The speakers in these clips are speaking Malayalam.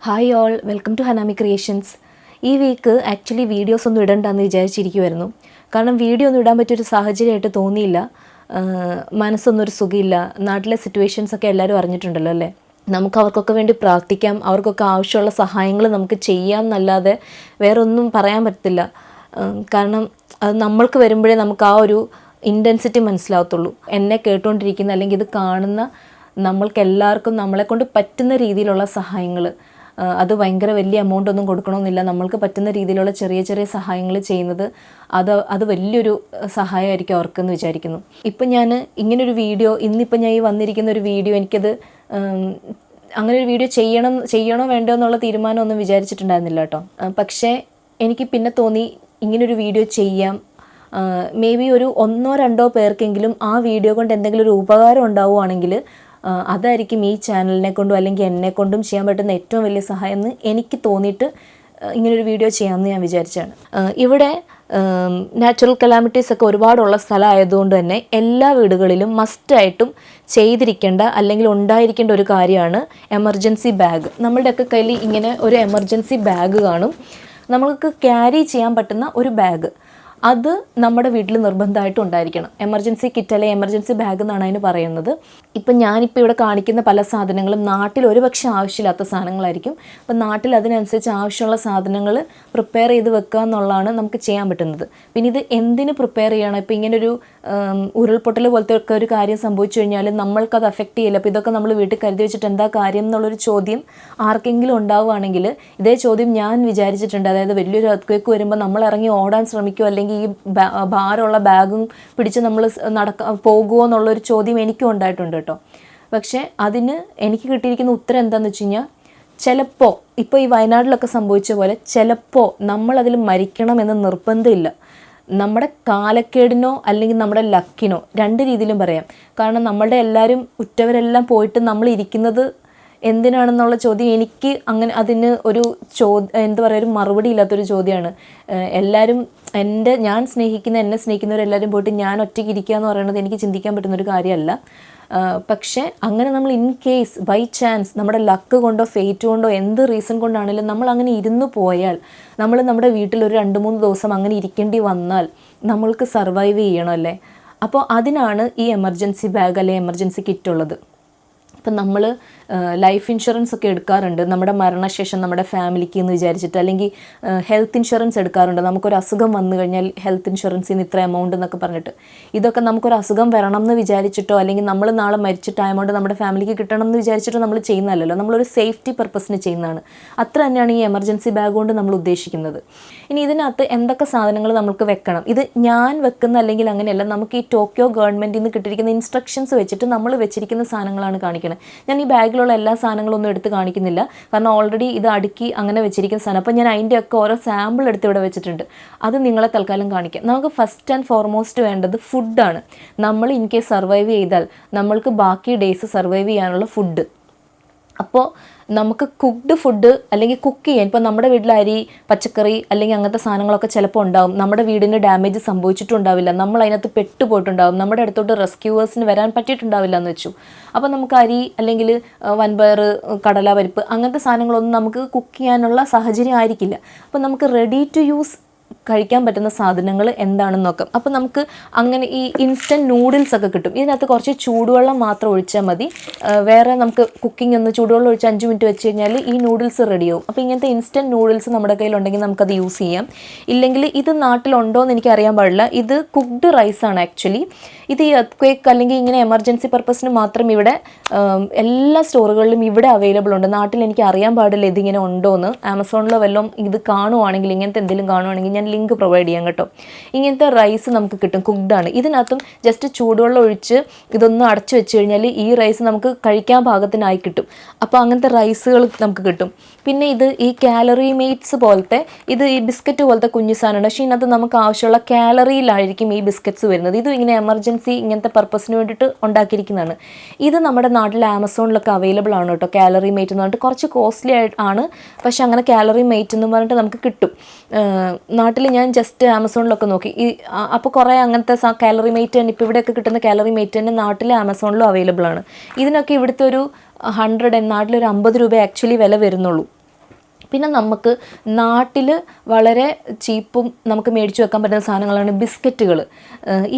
Hi all, welcome to Hanami creations. ഈ വീക്ക് ആക്ച്വലി വീഡിയോസ് ഒന്നും ഇടണ്ടെന്ന് വിചാരിച്ചിരിക്കുമായിരുന്നു. കാരണം വീഡിയോ ഒന്നും ഇടാൻ പറ്റിയൊരു സാഹചര്യമായിട്ട് തോന്നിയില്ല. മനസ്സൊന്നും ഒരു സുഖമില്ല. നാട്ടിലെ സിറ്റുവേഷൻസൊക്കെ എല്ലാവരും അറിഞ്ഞിട്ടുണ്ടല്ലോ അല്ലേ. നമുക്ക് അവർക്കൊക്കെ വേണ്ടി പ്രാർത്ഥിക്കാം, അവർക്കൊക്കെ ആവശ്യമുള്ള സഹായങ്ങൾ നമുക്ക് ചെയ്യാം എന്നല്ലാതെ വേറെ ഒന്നും പറയാൻ പറ്റില്ല. കാരണം അത് നമ്മൾക്ക് വരുമ്പോഴേ നമുക്ക് ആ ഒരു ഇൻറ്റൻസിറ്റി മനസ്സിലാവത്തുള്ളൂ. എന്നെ കേട്ടുകൊണ്ടിരിക്കുന്ന അല്ലെങ്കിൽ ഇത് കാണുന്ന നമ്മൾക്ക് എല്ലാവർക്കും നമ്മളെക്കൊണ്ട് പറ്റുന്ന രീതിയിലുള്ള സഹായങ്ങൾ, അത് ഭയങ്കര വലിയ എമൗണ്ട് ഒന്നും കൊടുക്കണമെന്നില്ല, നമ്മൾക്ക് പറ്റുന്ന രീതിയിലുള്ള ചെറിയ ചെറിയ സഹായങ്ങൾ ചെയ്യുന്നത് അത് വലിയൊരു സഹായമായിരിക്കും അവർക്കെന്ന് വിചാരിക്കുന്നു. ഇപ്പം ഞാൻ ഇങ്ങനൊരു വീഡിയോ, ഇന്നിപ്പം ഞാൻ ഈ വന്നിരിക്കുന്ന ഒരു വീഡിയോ, എനിക്കത് അങ്ങനെ ഒരു വീഡിയോ ചെയ്യണോ വേണ്ടോ എന്നുള്ള തീരുമാനമൊന്നും വിചാരിച്ചിട്ടുണ്ടായിരുന്നില്ല കേട്ടോ. പക്ഷേ എനിക്ക് പിന്നെ തോന്നി ഇങ്ങനൊരു വീഡിയോ ചെയ്യാം. മേ ബി ഒരു 1-2 പേർക്കെങ്കിലും ആ വീഡിയോ കൊണ്ട് എന്തെങ്കിലും ഒരു ഉപകാരം ഉണ്ടാവുകയാണെങ്കിൽ അതായിരിക്കും ഈ ചാനലിനെ കൊണ്ടും അല്ലെങ്കിൽ എന്നെ കൊണ്ടും ചെയ്യാൻ പറ്റുന്ന ഏറ്റവും വലിയ സഹായം എന്ന് എനിക്ക് തോന്നിയിട്ട് ഇങ്ങനൊരു വീഡിയോ ചെയ്യാമെന്ന് ഞാൻ വിചാരിച്ചാണ്. ഇവിടെ നാച്ചുറൽ കലാമിറ്റീസ് ഒക്കെ ഒരുപാടുള്ള സ്ഥലമായതുകൊണ്ട് തന്നെ എല്ലാ വീടുകളിലും മസ്റ്റായിട്ടും ചെയ്തിരിക്കേണ്ട അല്ലെങ്കിൽ ഉണ്ടായിരിക്കേണ്ട ഒരു കാര്യമാണ് എമർജൻസി ബാഗ്. നമ്മളുടെയൊക്കെ കയ്യിൽ ഇങ്ങനെ ഒരു എമർജൻസി ബാഗ് കാണും. നമ്മൾക്ക് ക്യാരി ചെയ്യാൻ പറ്റുന്ന ഒരു ബാഗ്, അത് നമ്മുടെ വീട്ടിൽ നിർബന്ധമായിട്ടും ഉണ്ടായിരിക്കണം. എമർജൻസി കിറ്റ് അല്ലെങ്കിൽ എമർജൻസി ബാഗ് എന്നാണ് അതിന് പറയുന്നത്. ഇപ്പം ഞാനിപ്പോൾ ഇവിടെ കാണിക്കുന്ന പല സാധനങ്ങളും നാട്ടിൽ ഒരുപക്ഷെ ആവശ്യമില്ലാത്ത സാധനങ്ങളായിരിക്കും. അപ്പം നാട്ടിൽ അതിനനുസരിച്ച് ആവശ്യമുള്ള സാധനങ്ങൾ പ്രിപ്പയർ ചെയ്ത് വെക്കുക എന്നുള്ളതാണ് നമുക്ക് ചെയ്യാൻ പറ്റുന്നത്. പിന്നെ ഇത് എന്തിന് പ്രിപ്പയർ ചെയ്യണം? ഇപ്പോൾ ഇങ്ങനൊരു ഉരുൾപൊട്ടൽ പോലത്തെ ഒക്കെ ഒരു കാര്യം സംഭവിച്ചു കഴിഞ്ഞാൽ നമ്മൾക്കത് അഫക്റ്റ് ചെയ്യില്ല. അപ്പോൾ ഇതൊക്കെ നമ്മൾ വീട്ടിൽ കരുതി വെച്ചിട്ട് എന്താ കാര്യം എന്നുള്ളൊരു ചോദ്യം ആർക്കെങ്കിലും ഉണ്ടാവുകയാണെങ്കിൽ ഇതേ ചോദ്യം ഞാൻ വിചാരിച്ചിട്ടുണ്ട്. അതായത് വലിയൊരു എർത്ത്ക്വേക്ക് വരുമ്പോൾ നമ്മൾ ഇറങ്ങി ഓടാൻ ശ്രമിക്കുമോ അല്ലെങ്കിൽ ഈ ഭാരമുള്ള ബാഗും പിടിച്ച് നമ്മൾ പോകുമോ എന്നുള്ളൊരു ചോദ്യം എനിക്കും ഉണ്ടായിട്ടുണ്ട് കേട്ടോ. പക്ഷേ അതിന് എനിക്ക് കിട്ടിയിരിക്കുന്ന ഉത്തരം എന്താണെന്ന് വെച്ച് കഴിഞ്ഞാൽ, ചിലപ്പോൾ ഇപ്പോൾ ഈ വയനാട്ടിലൊക്കെ സംഭവിച്ച പോലെ ചിലപ്പോൾ നമ്മളതിൽ മരിക്കണമെന്ന് നിർബന്ധമില്ല. നമ്മുടെ കാലക്കേടിനോ അല്ലെങ്കിൽ നമ്മുടെ ലക്കിനോ, രണ്ട് രീതിയിലും പറയാം. കാരണം നമ്മളുടെ എല്ലാവരും ഉറ്റവരെല്ലാം പോയിട്ട് നമ്മൾ ഇരിക്കുന്നത് എന്തിനാണെന്നുള്ള ചോദ്യം എനിക്ക് അങ്ങനെ അതിന് ഒരു എന്താ പറയുക, ഒരു മറുപടി ഇല്ലാത്തൊരു ചോദ്യമാണ്. എല്ലാവരും ഞാൻ സ്നേഹിക്കുന്ന എന്നെ സ്നേഹിക്കുന്നവരെല്ലാവരും പോയിട്ട് ഞാൻ ഒറ്റയ്ക്ക് ഇരിക്കുക എന്ന് പറയുന്നത് എനിക്ക് ചിന്തിക്കാൻ പറ്റുന്നൊരു കാര്യമല്ല. പക്ഷേ അങ്ങനെ നമ്മൾ ഇൻ കേസ് ബൈ ചാൻസ് നമ്മുടെ ലക്ക് കൊണ്ടോ ഫെയ്റ്റ് കൊണ്ടോ എന്ത് റീസൺ കൊണ്ടാണെങ്കിലും നമ്മൾ അങ്ങനെ ഇരുന്ന് പോയാൽ, നമ്മൾ നമ്മുടെ വീട്ടിൽ ഒരു 2-3 ദിവസം അങ്ങനെ ഇരിക്കേണ്ടി വന്നാൽ നമ്മൾക്ക് സർവൈവ് ചെയ്യണമല്ലേ. അപ്പോൾ അതിനാണ് ഈ എമർജൻസി ബാഗ് അല്ലെങ്കിൽ എമർജൻസി കിറ്റ് ഉള്ളത്. ഇപ്പം നമ്മൾ ലൈഫ് ഇൻഷുറൻസ് ഒക്കെ എടുക്കാറുണ്ട് നമ്മുടെ മരണശേഷം നമ്മുടെ ഫാമിലിക്ക് എന്ന് വിചാരിച്ചിട്ട്, അല്ലെങ്കിൽ ഹെൽത്ത് ഇൻഷുറൻസ് എടുക്കാറുണ്ട്. നമുക്കൊരു അസുഖം വന്നു കഴിഞ്ഞാൽ ഹെൽത്ത് ഇൻഷുറൻസിന് ഇത്ര എമൗണ്ട് എന്നൊക്കെ പറഞ്ഞിട്ട്. ഇതൊക്കെ നമുക്കൊരു അസുഖം വരണം എന്ന് വിചാരിച്ചിട്ടോ അല്ലെങ്കിൽ നമ്മൾ നാളെ മരിച്ചിട്ട് ആ എമൗണ്ട് നമ്മുടെ ഫാമിലിക്ക് കിട്ടണം എന്ന് വിചാരിച്ചിട്ടോ നമ്മൾ ചെയ്യുന്നതല്ലല്ലോ. നമ്മളൊരു സേഫ്റ്റി പർപ്പസിന് ചെയ്യുന്നതാണ്. അത്ര തന്നെയാണ് ഈ എമർജൻസി ബാഗ് കൊണ്ട് നമ്മൾ ഉദ്ദേശിക്കുന്നത്. ഇനി ഇതിനകത്ത് എന്തൊക്കെ സാധനങ്ങൾ നമുക്ക് വെക്കണം, ഇത് ഞാൻ വെക്കുന്ന അല്ലെങ്കിൽ അങ്ങനെയല്ല, നമുക്ക് ഈ ടോക്കിയോ ഗവൺമെൻറ്റിൽ നിന്ന് കിട്ടിയിരിക്കുന്ന ഇൻസ്ട്രക്ഷൻസ് വെച്ചിട്ട് നമ്മൾ വെച്ചിരിക്കുന്ന സാധനങ്ങളാണ് കാണിക്കുന്നത്. ഞാൻ ഈ ബാഗിലുള്ള എല്ലാ സാധനങ്ങളൊന്നും എടുത്ത് കാണിക്കുന്നില്ല, കാരണം ഓൾറെഡി ഇത് അടുക്കി അങ്ങനെ വെച്ചിരിക്കുന്ന സാധനം. അപ്പോൾ ഞാൻ അതിൻ്റെയൊക്കെ ഓരോ സാമ്പിൾ എടുത്ത് ഇവിടെ വെച്ചിട്ടുണ്ട്. അത് നിങ്ങളെ തൽക്കാലം കാണിക്കാം. നമുക്ക് ഫസ്റ്റ് ആൻഡ് ഫോർമോസ്റ്റ് വേണ്ടത് ഫുഡാണ്. നമ്മൾ ഇൻ കേസ് സർവൈവ് ചെയ്താൽ നമ്മൾക്ക് ബാക്കി ഡേയ്സ് സർവൈവ് ചെയ്യാനുള്ള ഫുഡ്. അപ്പോൾ നമുക്ക് കുക്ക്ഡ് ഫുഡ് അല്ലെങ്കിൽ കുക്ക് ചെയ്യാൻ, ഇപ്പോൾ നമ്മുടെ വീട്ടിൽ അരി, പച്ചക്കറി അല്ലെങ്കിൽ അങ്ങനത്തെ സാധനങ്ങളൊക്കെ ചിലപ്പോൾ ഉണ്ടാവും. നമ്മുടെ വീടിന് ഡാമേജ് സംഭവിച്ചിട്ടുണ്ടാവില്ല, നമ്മൾ അതിനകത്ത് പെട്ടുപോയിട്ടുണ്ടാവും, നമ്മുടെ അടുത്തോട്ട് റെസ്ക്യൂവേഴ്സിന് വരാൻ പറ്റിയിട്ടുണ്ടാവില്ല എന്ന് വെച്ചു. അപ്പോൾ നമുക്ക് അരി അല്ലെങ്കിൽ വൻപയർ, കടല, പരിപ്പ് അങ്ങനത്തെ സാധനങ്ങളൊന്നും നമുക്ക് കുക്ക് ചെയ്യാനുള്ള സാഹചര്യം ആയിരിക്കില്ല. അപ്പോൾ നമുക്ക് റെഡി ടു യൂസ് കഴിക്കാൻ പറ്റുന്ന സാധനങ്ങൾ എന്താണെന്ന് നോക്കാം. അപ്പോൾ നമുക്ക് അങ്ങനെ ഈ ഇൻസ്റ്റൻറ്റ് നൂഡിൽസ് ഒക്കെ കിട്ടും. ഇതിനകത്ത് കുറച്ച് ചൂടുവെള്ളം മാത്രം ഒഴിച്ചാൽ മതി. വേറെ നമുക്ക് കുക്കിംഗ് ഒന്ന് ചൂടുവെള്ളം ഒഴിച്ച് 5 മിനിറ്റ് വെച്ച് കഴിഞ്ഞാൽ ഈ നൂഡിൽസ് റെഡിയാവും. അപ്പോൾ ഇങ്ങനത്തെ ഇൻസ്റ്റൻറ്റ് നൂഡിൽസ് നമ്മുടെ കയ്യിലുണ്ടെങ്കിൽ നമുക്കത് യൂസ് ചെയ്യാം. ഇല്ലെങ്കിൽ ഇത് നാട്ടിലുണ്ടോ എന്ന് എനിക്ക് അറിയാൻ പാടില്ല. ഇത് കുക്ക്ഡ് റൈസാണ് ആക്ച്വലി. ഇത് ഈ എർത്ത്ക്വേക്ക് അല്ലെങ്കിൽ ഇങ്ങനെ എമർജൻസി പർപ്പസിന് മാത്രം ഇവിടെ എല്ലാ സ്റ്റോറുകളിലും ഇവിടെ അവൈലബിൾ ഉണ്ട്. നാട്ടിൽ എനിക്ക് അറിയാൻ പാടില്ല ഇതിങ്ങനെ ഉണ്ടോ എന്ന്. ആമസോണിലോ വല്ലതും ഇത് കാണുവാണെങ്കിൽ, ഇങ്ങനത്തെ എന്തെങ്കിലും കാണുവാണെങ്കിൽ ഞാൻ ലിങ്ക് പ്രൊവൈഡ് ചെയ്യാം കേട്ടോ. ഇങ്ങനത്തെ റൈസ് നമുക്ക് കിട്ടും, കുക്ക്ഡാണ്. ഇതിനകത്തും ജസ്റ്റ് ചൂടുവെള്ളം ഒഴിച്ച് ഇതൊന്ന് അടച്ചു വെച്ച് കഴിഞ്ഞാൽ ഈ റൈസ് നമുക്ക് കഴിക്കാൻ പാകത്തിനായി കിട്ടും. അപ്പോൾ അങ്ങനത്തെ റൈസുകൾ നമുക്ക് കിട്ടും. പിന്നെ ഇത് ഈ കാലറി മേറ്റ്സ് പോലത്തെ, ഇത് ഈ ബിസ്ക്കറ്റ് പോലത്തെ കുഞ്ഞു സാധനമാണ്. പക്ഷേ ഇതിനകത്ത് നമുക്ക് ആവശ്യമുള്ള കാലറിയിലായിരിക്കും ഈ ബിസ്ക്കറ്റ്സ് വരുന്നത്. ഇതും ഇങ്ങനെ എമർജൻസി ഇങ്ങനത്തെ പർപ്പസിന് വേണ്ടിയിട്ട് ഉണ്ടാക്കിയിരിക്കുന്നതാണ്. ഇത് നമ്മുടെ നാട്ടിൽ ആമസോണിലൊക്കെ അവൈലബിൾ ആണ് കേട്ടോ. കാലറി മേറ്റ് എന്ന് പറഞ്ഞിട്ട് കുറച്ച് കോസ്റ്റ്ലി ആണ്, പക്ഷെ അങ്ങനെ കാലറി മേറ്റ് എന്ന് പറഞ്ഞിട്ട് നമുക്ക് കിട്ടും. നാട്ടിൽ ഞാൻ ജസ്റ്റ് ആമസോണിലൊക്കെ നോക്കി, അപ്പോൾ കുറേ അങ്ങനത്തെ കാലറി മേറ്റ് തന്നെ, ഇപ്പോൾ ഇവിടെയൊക്കെ കിട്ടുന്ന കാലറി മേറ്റ് തന്നെ നാട്ടിൽ ആമസോണിലും അവൈലബിൾ ആണ്. ഇതിനൊക്കെ ഇവിടുത്തെ ഒരു 100, നാട്ടിലൊരു 50 രൂപ ആക്ച്വലി വില വരുന്നുള്ളൂ. പിന്നെ നമുക്ക് നാട്ടിൽ വളരെ ചീപ്പും നമുക്ക് മേടിച്ച് വെക്കാൻ പറ്റുന്ന സാധനങ്ങളാണ് ബിസ്ക്കറ്റുകൾ.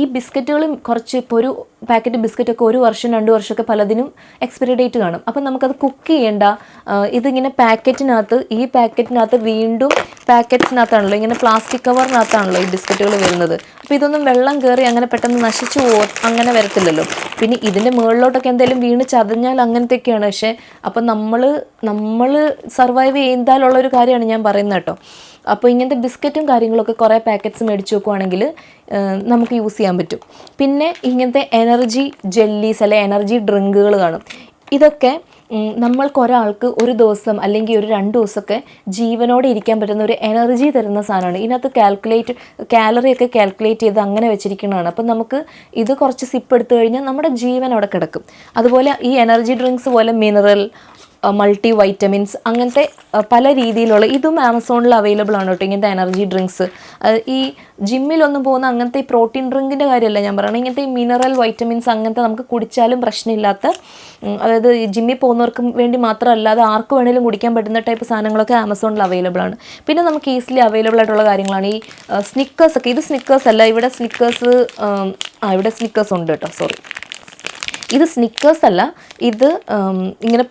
ഈ ബിസ്ക്കറ്റുകൾ കുറച്ച് ഇപ്പോൾ ഒരു പാക്കറ്റ് ബിസ്ക്കറ്റൊക്കെ 1 വർഷം 2 വർഷമൊക്കെ പലതിനും എക്സ്പയറി ഡേറ്റ് കാണും. അപ്പം നമുക്കത് കുക്ക് ചെയ്യേണ്ട. ഇതിങ്ങനെ ഈ പാക്കറ്റിനകത്ത് വീണ്ടും പാക്കറ്റ്സിനകത്താണല്ലോ, ഇങ്ങനെ പ്ലാസ്റ്റിക് കവറിനകത്താണല്ലോ ഈ ബിസ്ക്കറ്റുകൾ വരുന്നത്. അപ്പോൾ ഇതൊന്നും വെള്ളം കയറി അങ്ങനെ പെട്ടെന്ന് നശിച്ചു അങ്ങനെ വരത്തില്ലല്ലോ. പിന്നെ ഇതിൻ്റെ മുകളിലോട്ടൊക്കെ എന്തെങ്കിലും വീണ് ചതഞ്ഞാൽ അങ്ങനത്തെയൊക്കെയാണ്. പക്ഷേ അപ്പം നമ്മൾ സർവൈവ് ചെയ്യുന്നതിലുള്ളൊരു കാര്യമാണ് ഞാൻ പറയുന്നത് കേട്ടോ. അപ്പോൾ ഇങ്ങനത്തെ ബിസ്ക്കറ്റും കാര്യങ്ങളൊക്കെ കുറേ പാക്കറ്റ്സ് മേടിച്ച് വെക്കുവാണെങ്കിൽ നമുക്ക് യൂസ് ചെയ്യാൻ പറ്റും. പിന്നെ ഇങ്ങനത്തെ എനർജി ജെല്ലീസ് അല്ലെ എനർജി ഡ്രിങ്കുകൾ കാണും. ഇതൊക്കെ നമ്മൾക്കൊരാൾക്ക് ഒരു ദിവസം അല്ലെങ്കിൽ ഒരു 2 ദിവസമൊക്കെ ജീവനോടെ ഇരിക്കാൻ പറ്റുന്ന ഒരു എനർജി തരുന്ന സാധനമാണ്. ഇതിനകത്ത് കാലറിയൊക്കെ കാൽക്കുലേറ്റ് ചെയ്ത് അങ്ങനെ വെച്ചിരിക്കുന്നതാണ്. അപ്പം നമുക്ക് ഇത് കുറച്ച് സിപ്പ് എടുത്തു കഴിഞ്ഞാൽ നമ്മുടെ ജീവൻ അവിടെ കിടക്കും. അതുപോലെ ഈ എനർജി ഡ്രിങ്ക്സ് പോലെ മിനറൽ, മൾട്ടി വൈറ്റമിൻസ്, അങ്ങനത്തെ പല രീതിയിലുള്ള ഇതും ആമസോണിൽ അവൈലബിൾ ആണ് കേട്ടോ. ഇങ്ങനത്തെ എനർജി ഡ്രിങ്ക്സ് ഈ ജിമ്മിലൊന്നും പോകുന്ന അങ്ങനത്തെ ഈ പ്രോട്ടീൻ ഡ്രിങ്കിൻ്റെ കാര്യമല്ല ഞാൻ പറയുന്നത്. ഇങ്ങനത്തെ ഈ മിനറൽ വൈറ്റമിൻസ് അങ്ങനത്തെ നമുക്ക് കുടിച്ചാലും പ്രശ്നമില്ലാത്ത, അതായത് ഈ ജിമ്മിൽ പോകുന്നവർക്ക് വേണ്ടി മാത്രമല്ലാതെ ആർക്ക് വേണമെങ്കിലും കുടിക്കാൻ പറ്റുന്ന ടൈപ്പ് സാധനങ്ങളൊക്കെ ആമസോണിൽ അവൈലബിൾ ആണ്. പിന്നെ നമുക്ക് ഈസിലി അവൈലബിൾ ആയിട്ടുള്ള കാര്യങ്ങളാണ് ഈ സ്നിക്കേഴ്സൊക്കെ. ഇത് സ്നിക്കേഴ്സ് അല്ല, ഇവിടെ സ്നിക്കേഴ്സ് ഉണ്ട് കേട്ടോ, സോറി. ഇത് സ്നിക്കേഴ്സ് അല്ല, ഇത് ഇങ്ങനെ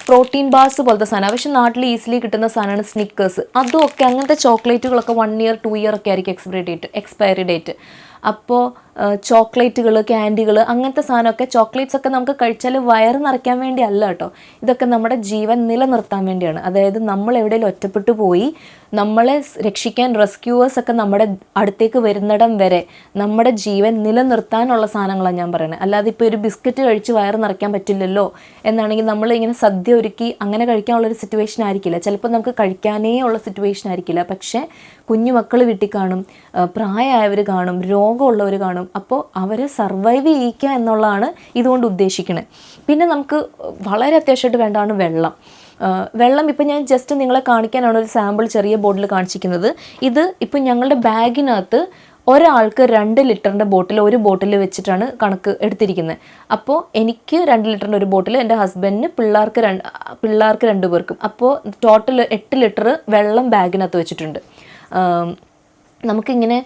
പ്രോട്ടീൻ ബാർസ് പോലത്തെ സാധനം. പക്ഷെ നാട്ടിൽ ഈസിലി കിട്ടുന്ന സാധനമാണ് സ്നിക്കേഴ്സ്. അതുമൊക്കെ അങ്ങനത്തെ ചോക്ലേറ്റുകളൊക്കെ 1 ഇയർ 2 ഇയർ ഒക്കെ ആയിരിക്കും എക്സ്പയറി ഡേറ്റ്. അപ്പോൾ ചോക്ലേറ്റുകൾ, ക്യാൻഡികൾ, അങ്ങനത്തെ സാധനമൊക്കെ, ചോക്ലേറ്റ്സ് ഒക്കെ നമുക്ക് കഴിച്ചാൽ വയറ് നിറയ്ക്കാൻ വേണ്ടി അല്ല കേട്ടോ. ഇതൊക്കെ നമ്മുടെ ജീവൻ നിലനിർത്താൻ വേണ്ടിയാണ്. അതായത് നമ്മൾ എവിടെയെങ്കിലും ഒറ്റപ്പെട്ടു പോയി നമ്മളെ രക്ഷിക്കാൻ റെസ്ക്യൂവേഴ്സ് ഒക്കെ നമ്മുടെ അടുത്തേക്ക് വരുന്നിടം വരെ നമ്മുടെ ജീവൻ നിലനിർത്താനുള്ള സാധനങ്ങളാണ് ഞാൻ പറയുന്നത്. അല്ലാതെ ഇപ്പോൾ ഒരു ബിസ്ക്കറ്റ് കഴിച്ച് വയറ് നിറയ്ക്കാൻ പറ്റില്ലല്ലോ എന്നാണെങ്കിൽ നമ്മൾ ഇങ്ങനെ സദ്യ ഒരുക്കി അങ്ങനെ കഴിക്കാനുള്ളൊരു സിറ്റുവേഷൻ ആയിരിക്കില്ല. ചിലപ്പോൾ നമുക്ക് കഴിക്കാനേ ഉള്ള സിറ്റുവേഷൻ ആയിരിക്കില്ല. പക്ഷേ കുഞ്ഞുമക്കൾ വീട്ടിൽ കാണും, പ്രായമായവർ കാണും, രോഗമുള്ളവർ കാണും. അപ്പോൾ അവരെ സർവൈവ് ചെയ്യിക്കുക എന്നുള്ളതാണ് ഇതുകൊണ്ട് ഉദ്ദേശിക്കുന്നത്. പിന്നെ നമുക്ക് വളരെ അത്യാവശ്യമായിട്ട് വേണ്ടതാണ് വെള്ളം. ഇപ്പം ഞാൻ ജസ്റ്റ് നിങ്ങളെ കാണിക്കാനാണ് ഒരു സാമ്പിൾ ചെറിയ ബോട്ടിൽ കാണിച്ചിരിക്കുന്നത്. ഇത് ഇപ്പം ഞങ്ങളുടെ ബാഗിനകത്ത് ഒരാൾക്ക് 2 ലിറ്ററിൻ്റെ ബോട്ടിൽ, ഒരു ബോട്ടിൽ വെച്ചിട്ടാണ് കണക്ക് എടുത്തിരിക്കുന്നത്. അപ്പോൾ എനിക്ക് 2 ലിറ്ററിൻ്റെ ഒരു ബോട്ടിൽ, എൻ്റെ ഹസ്ബൻഡിന്, പിള്ളേർക്ക് 2 പേർക്കും. അപ്പോൾ ടോട്ടൽ 8 ലിറ്റർ വെള്ളം ബാഗിനകത്ത് വെച്ചിട്ടുണ്ട്. നമുക്കിങ്ങനെ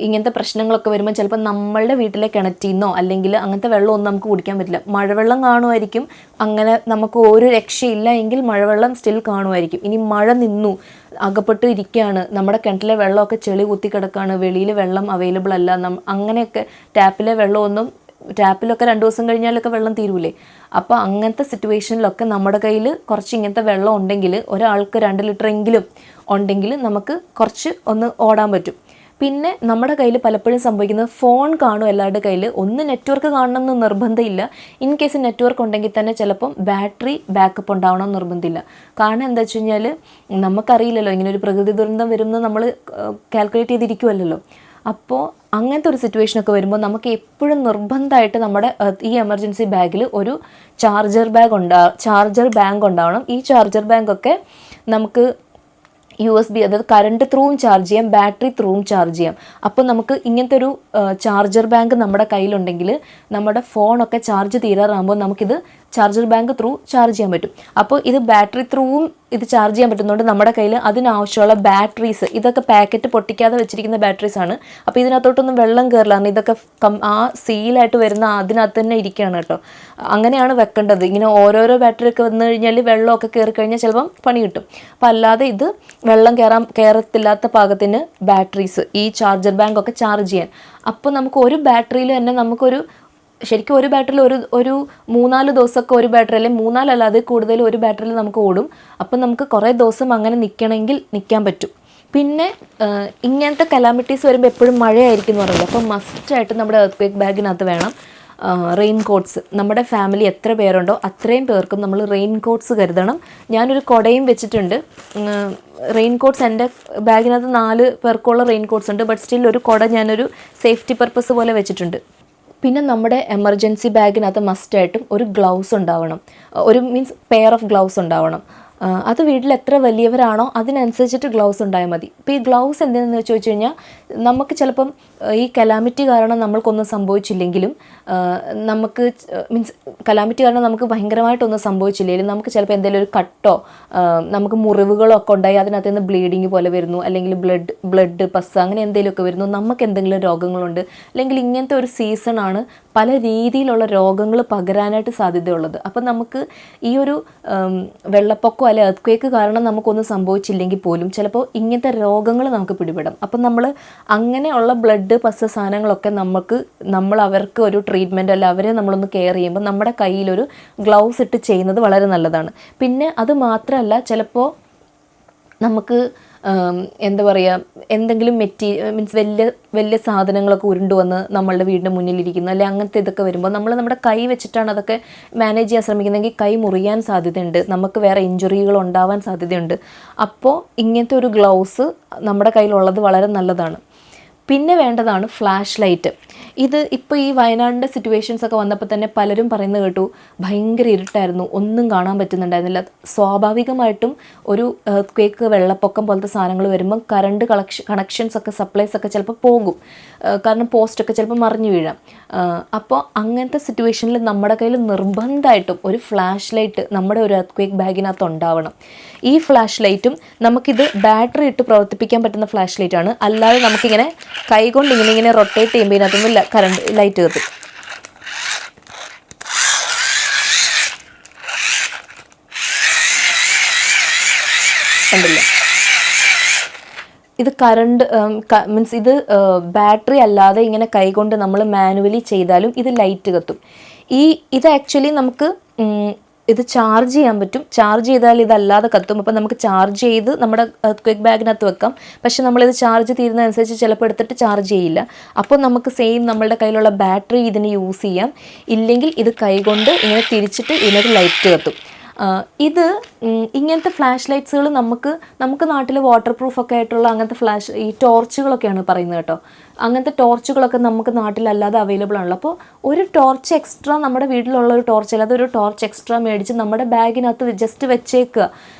ഇങ്ങനത്തെ പ്രശ്നങ്ങളൊക്കെ വരുമ്പോൾ ചിലപ്പോൾ നമ്മളുടെ വീട്ടിലെ കിണറ്റിൽ നിന്നോ അല്ലെങ്കിൽ അങ്ങനത്തെ വെള്ളമൊന്നും നമുക്ക് കുടിക്കാൻ പറ്റില്ല. മഴവെള്ളം കാണുമായിരിക്കും. അങ്ങനെ നമുക്ക് ഒരു രക്ഷയില്ല എങ്കിൽ മഴവെള്ളം സ്റ്റിൽ കാണുമായിരിക്കും. ഇനി മഴ നിന്നു, അകപ്പെട്ട് ഇരിക്കുകയാണ്, നമ്മുടെ കിണറ്റിലെ വെള്ളമൊക്കെ ചെളി കുത്തി കിടക്കുകയാണ്, വെളിയിൽ വെള്ളം അവൈലബിൾ അല്ല, അങ്ങനെയൊക്കെ ടാപ്പിലൊക്കെ 2 ദിവസം കഴിഞ്ഞാലൊക്കെ വെള്ളം തീരൂലേ. അപ്പോൾ അങ്ങനത്തെ സിറ്റുവേഷനിലൊക്കെ നമ്മുടെ കയ്യിൽ കുറച്ച് ഇങ്ങനത്തെ വെള്ളം ഉണ്ടെങ്കിൽ, ഒരാൾക്ക് 2 ലിറ്ററെങ്കിലും ഉണ്ടെങ്കിൽ നമുക്ക് കുറച്ച് ഒന്ന് ഓടാൻ പറ്റും. പിന്നെ നമ്മുടെ കയ്യിൽ പലപ്പോഴും സംഭവിക്കുന്നത് ഫോൺ കാണും എല്ലാവരുടെ കയ്യിൽ. ഒന്ന് നെറ്റ്വർക്ക് കാണണമെന്ന് നിർബന്ധമില്ല. ഇൻ കേസ് നെറ്റ്വർക്ക് ഉണ്ടെങ്കിൽ തന്നെ ചിലപ്പം ബാറ്ററി ബാക്കപ്പ് ഉണ്ടാവണമെന്ന് നിർബന്ധമില്ല. കാരണം എന്താ വെച്ച് കഴിഞ്ഞാൽ നമുക്കറിയില്ലല്ലോ ഇങ്ങനെ ഒരു പ്രകൃതി ദുരന്തം വരുമെന്ന് നമ്മൾ കാൽക്കുലേറ്റ് ചെയ്തിരിക്കുമല്ലോ. അപ്പോൾ അങ്ങനത്തെ ഒരു സിറ്റുവേഷനൊക്കെ വരുമ്പോൾ നമുക്ക് എപ്പോഴും നിർബന്ധമായിട്ട് നമ്മുടെ ഈ എമർജൻസി ബാഗിൽ ഒരു ചാർജർ ബാങ്ക് ഉണ്ടാവണം. ഈ ചാർജർ ബാങ്കൊക്കെ നമുക്ക് USB, അതായത് കറണ്ട് ത്രൂവും ചാർജ് ചെയ്യാം, ബാറ്ററി ത്രൂവും ചാർജ് ചെയ്യാം. അപ്പോൾ നമുക്ക് ഇങ്ങനത്തെ ഒരു ചാർജർ ബാങ്ക് നമ്മുടെ കയ്യിലുണ്ടെങ്കിൽ നമ്മുടെ ഫോണൊക്കെ ചാർജ് തീരാറാകുമ്പോൾ നമുക്കിത് ചാർജർ ബാങ്ക് ത്രൂ ചാർജ് ചെയ്യാൻ പറ്റും. അപ്പോൾ ഇത് ബാറ്ററി ത്രൂവും ഇത് ചാർജ് ചെയ്യാൻ പറ്റുന്നതുകൊണ്ട് നമ്മുടെ കയ്യിൽ അതിനാവശ്യമുള്ള ബാറ്ററീസ്, ഇതൊക്കെ പാക്കറ്റ് പൊട്ടിക്കാതെ വെച്ചിരിക്കുന്ന ബാറ്ററീസാണ്. അപ്പോൾ ഇതിനകത്തോട്ടൊന്നും വെള്ളം കയറില്ല. ഇതൊക്കെ ആ സീലായിട്ട് വരുന്ന അതിനകത്ത് തന്നെ ഇരിക്കുകയാണ് കേട്ടോ. അങ്ങനെയാണ് വെക്കേണ്ടത്. ഇങ്ങനെ ഓരോരോ ബാറ്ററി ഒക്കെ വന്നു കഴിഞ്ഞാൽ വെള്ളമൊക്കെ കയറി കഴിഞ്ഞാൽ ചിലപ്പം പണി കിട്ടും. അപ്പോൾ അല്ലാതെ ഇത് വെള്ളം കയറത്തില്ലാത്ത പാകത്തിന് ബാറ്ററീസ്, ഈ ചാർജർ ബാങ്കൊക്കെ ചാർജ് ചെയ്യാൻ. അപ്പോൾ നമുക്ക് ഒരു ബാറ്ററിയിൽ തന്നെ ശരിക്കും ഒരു ബാറ്ററിയിൽ ഒരു 3-4 ദിവസമൊക്കെ ഒരു ബാറ്ററി, അല്ലെങ്കിൽ 3-4 അല്ലാതെ കൂടുതൽ ഒരു ബാറ്ററിയിൽ നമുക്ക് ഓടും. അപ്പം നമുക്ക് കുറേ ദിവസം അങ്ങനെ നിൽക്കാൻ പറ്റും. പിന്നെ ഇങ്ങനത്തെ കലാമിറ്റീസ് വരുമ്പോൾ എപ്പോഴും മഴയായിരിക്കും എന്ന് പറയുന്നത്. അപ്പോൾ മസ്റ്റായിട്ട് നമ്മുടെ എർത്ത് ബാഗിനകത്ത് വേണം റെയിൻ കോട്ട്സ്. നമ്മുടെ ഫാമിലി എത്ര പേരുണ്ടോ അത്രയും പേർക്കും നമ്മൾ റെയിൻ കോട്ട്സ് കരുതണം. ഞാനൊരു കുടയും വെച്ചിട്ടുണ്ട്. റെയിൻ കോട്ട്സ് എൻ്റെ ബാഗിനകത്ത് 4 പേർക്കുള്ള റെയിൻ കോട്ട്സ് ഉണ്ട്. ബട്ട് സ്റ്റിൽ ഒരു കുട ഞാനൊരു സേഫ്റ്റി പർപ്പസ് പോലെ വെച്ചിട്ടുണ്ട്. പിന്നെ നമ്മുടെ എമർജൻസി ബാഗിനകത്ത് മസ്റ്റായിട്ടും ഒരു ഗ്ലൗസ് ഉണ്ടാവണം. മീൻസ് പെയർ ഓഫ് ഗ്ലൗസ് ഉണ്ടാവണം. അത് വീട്ടിൽ എത്ര വലിയവരാണോ അതിനനുസരിച്ചിട്ട് ഗ്ലൗസ് ഉണ്ടായാൽ മതി. ഇപ്പോൾ ഈ ഗ്ലൗസ് എന്തിനാണെന്ന് ചോദിച്ചു കഴിഞ്ഞാൽ നമുക്ക് ചിലപ്പം ഈ കലാമിറ്റി കാരണം നമ്മൾക്കൊന്നും സംഭവിച്ചില്ലെങ്കിലും നമുക്ക് മീൻസ് കലാമിറ്റി കാരണം നമുക്ക് ഭയങ്കരമായിട്ടൊന്നും സംഭവിച്ചില്ലെങ്കിലും നമുക്ക് ചിലപ്പോൾ എന്തെങ്കിലും ഒരു കട്ടോ നമുക്ക് മുറിവുകളോ ഒക്കെ ഉണ്ടായി അതിനകത്ത് നിന്ന് ബ്ലീഡിങ് പോലെ വരുന്നു, അല്ലെങ്കിൽ ബ്ലഡ് പസ് അങ്ങനെ എന്തെങ്കിലുമൊക്കെ വരുന്നു, നമുക്ക് എന്തെങ്കിലും രോഗങ്ങളുണ്ട്, അല്ലെങ്കിൽ ഇങ്ങനത്തെ ഒരു സീസണാണ് പല രീതിയിലുള്ള രോഗങ്ങൾ പകരാനായിട്ട് സാധ്യതയുള്ളത്. അപ്പം നമുക്ക് ഈ ഒരു വെള്ളപ്പൊക്കം അല്ലെ എർത്ത് കാരണം നമുക്കൊന്നും സംഭവിച്ചില്ലെങ്കിൽ പോലും ചിലപ്പോൾ ഇങ്ങനത്തെ രോഗങ്ങൾ നമുക്ക് പിടിപെടും. അപ്പം നമ്മൾ അങ്ങനെയുള്ള ബ്ലഡ് പസ് സാധനങ്ങളൊക്കെ നമ്മൾ അവർക്ക് ഒരു ട്രീറ്റ്മെൻറ്റ് അല്ല അവരെ നമ്മളൊന്ന് കെയർ ചെയ്യുമ്പോൾ നമ്മുടെ കയ്യിലൊരു ഗ്ലൗസ് ഇട്ട് ചെയ്യുന്നത് വളരെ നല്ലതാണ്. പിന്നെ അത് മാത്രമല്ല, ചിലപ്പോൾ നമുക്ക് എന്താ പറയുക, എന്തെങ്കിലും മീൻസ് വലിയ സാധനങ്ങളൊക്കെ ഉരുണ്ടുവന്ന് നമ്മളുടെ വീടിൻ്റെ മുന്നിലിരിക്കുന്നു, അല്ലെങ്കിൽ അങ്ങനത്തെ ഇതൊക്കെ വരുമ്പോൾ നമ്മൾ നമ്മുടെ കൈ വെച്ചിട്ടാണ് അതൊക്കെ മാനേജ് ചെയ്യാൻ ശ്രമിക്കുന്നതെങ്കിൽ കൈ മുറിയാൻ സാധ്യതയുണ്ട്, നമുക്ക് വേറെ ഇഞ്ചുറികൾ ഉണ്ടാവാൻ സാധ്യതയുണ്ട്. അപ്പോൾ ഇങ്ങനത്തെ ഒരു ഗ്ലൗസ് നമ്മുടെ കയ്യിലുള്ളത് വളരെ നല്ലതാണ്. പിന്നെ വേണ്ടതാണ് ഫ്ലാഷ് ലൈറ്റ്. ഇത് ഇപ്പോൾ ഈ വയനാടിൻ്റെ സിറ്റുവേഷൻസ് ഒക്കെ വന്നപ്പോൾ തന്നെ പലരും പറയുന്നത് കേട്ടു, ഭയങ്കര ഇരുട്ടായിരുന്നു, ഒന്നും കാണാൻ പറ്റുന്നുണ്ടായിരുന്നില്ല. സ്വാഭാവികമായിട്ടും ഒരു എർത്ത് വെള്ളപ്പൊക്കം പോലത്തെ സാധനങ്ങൾ വരുമ്പം കറണ്ട് കണക്ഷൻസ് ഒക്കെ സപ്ലൈസ് ഒക്കെ ചിലപ്പോൾ പോകും, കാരണം പോസ്റ്റൊക്കെ ചിലപ്പോൾ മറിഞ്ഞു വീഴാം. അപ്പോൾ അങ്ങനത്തെ സിറ്റുവേഷനിൽ നമ്മുടെ കയ്യിൽ നിർബന്ധമായിട്ടും ഒരു ഫ്ലാഷ് ലൈറ്റ് നമ്മുടെ ഒരു എർത്ത് ബാഗിനകത്ത് ഉണ്ടാവണം. ഈ ഫ്ലാഷ് ലൈറ്റും നമുക്കിത് ബാറ്ററി ഇട്ട് പ്രവർത്തിപ്പിക്കാൻ പറ്റുന്ന ഫ്ലാഷ് ലൈറ്റാണ്, അല്ലാതെ നമുക്കിങ്ങനെ കൈകൊണ്ട് ഇങ്ങനെ റൊട്ടേറ്റ് ചെയ്യുമ്പോൾ ഇതിനകത്തൊന്നും കറണ്ട് ലൈറ്റ് കത്തും. കണ്ടില്ല, ഇത് കറണ്ട് മീൻസ് ഇത് ബാറ്ററി അല്ലാതെ ഇങ്ങനെ കൈകൊണ്ട് നമ്മൾ മാനുവലി ചെയ്താലും ഇത് ലൈറ്റ് കത്തും. ഇത് ആക്ച്വലി നമുക്ക് ഇത് ചാർജ് ചെയ്യാൻ പറ്റും. ചാർജ് ചെയ്താൽ ഇതല്ലാതെ കത്തും. അപ്പം നമുക്ക് ചാർജ് ചെയ്ത് നമ്മുടെ ക്വിക്ക് ബാഗിനകത്ത് വെക്കാം. പക്ഷെ നമ്മളിത് ചാർജ് തീരുന്നതനുസരിച്ച് ചിലപ്പോൾ എടുത്തിട്ട് ചാർജ് ചെയ്യില്ല. അപ്പോൾ നമുക്ക് സെയിം നമ്മളുടെ കയ്യിലുള്ള ബാറ്ററി ഇതിന് യൂസ് ചെയ്യാം. ഇല്ലെങ്കിൽ ഇത് കൈകൊണ്ട് ഇങ്ങനെ തിരിച്ചിട്ട് ഇതിനൊരു ലൈറ്റ് കത്തും. ഇത് ഇങ്ങനത്തെ ഫ്ലാഷ് ലൈറ്റ്സുകൾ നമുക്ക് നാട്ടിൽ വാട്ടർ പ്രൂഫൊക്കെ ആയിട്ടുള്ള അങ്ങനത്തെ ഈ ടോർച്ചുകളൊക്കെയാണ് പറയുന്നത് കേട്ടോ. അങ്ങനത്തെ ടോർച്ചുകളൊക്കെ നമുക്ക് നാട്ടിലല്ലാതെ അവൈലബിൾ ആണല്ലോ. അപ്പോൾ ഒരു ടോർച്ച് എക്സ്ട്രാ നമ്മുടെ വീട്ടിലുള്ള ഒരു ടോർച്ച് അല്ലാതെ ഒരു ടോർച്ച് എക്സ്ട്രാ മേടിച്ച് നമ്മുടെ ബാഗിനകത്ത് ജസ്റ്റ് വെച്ചേക്കുക.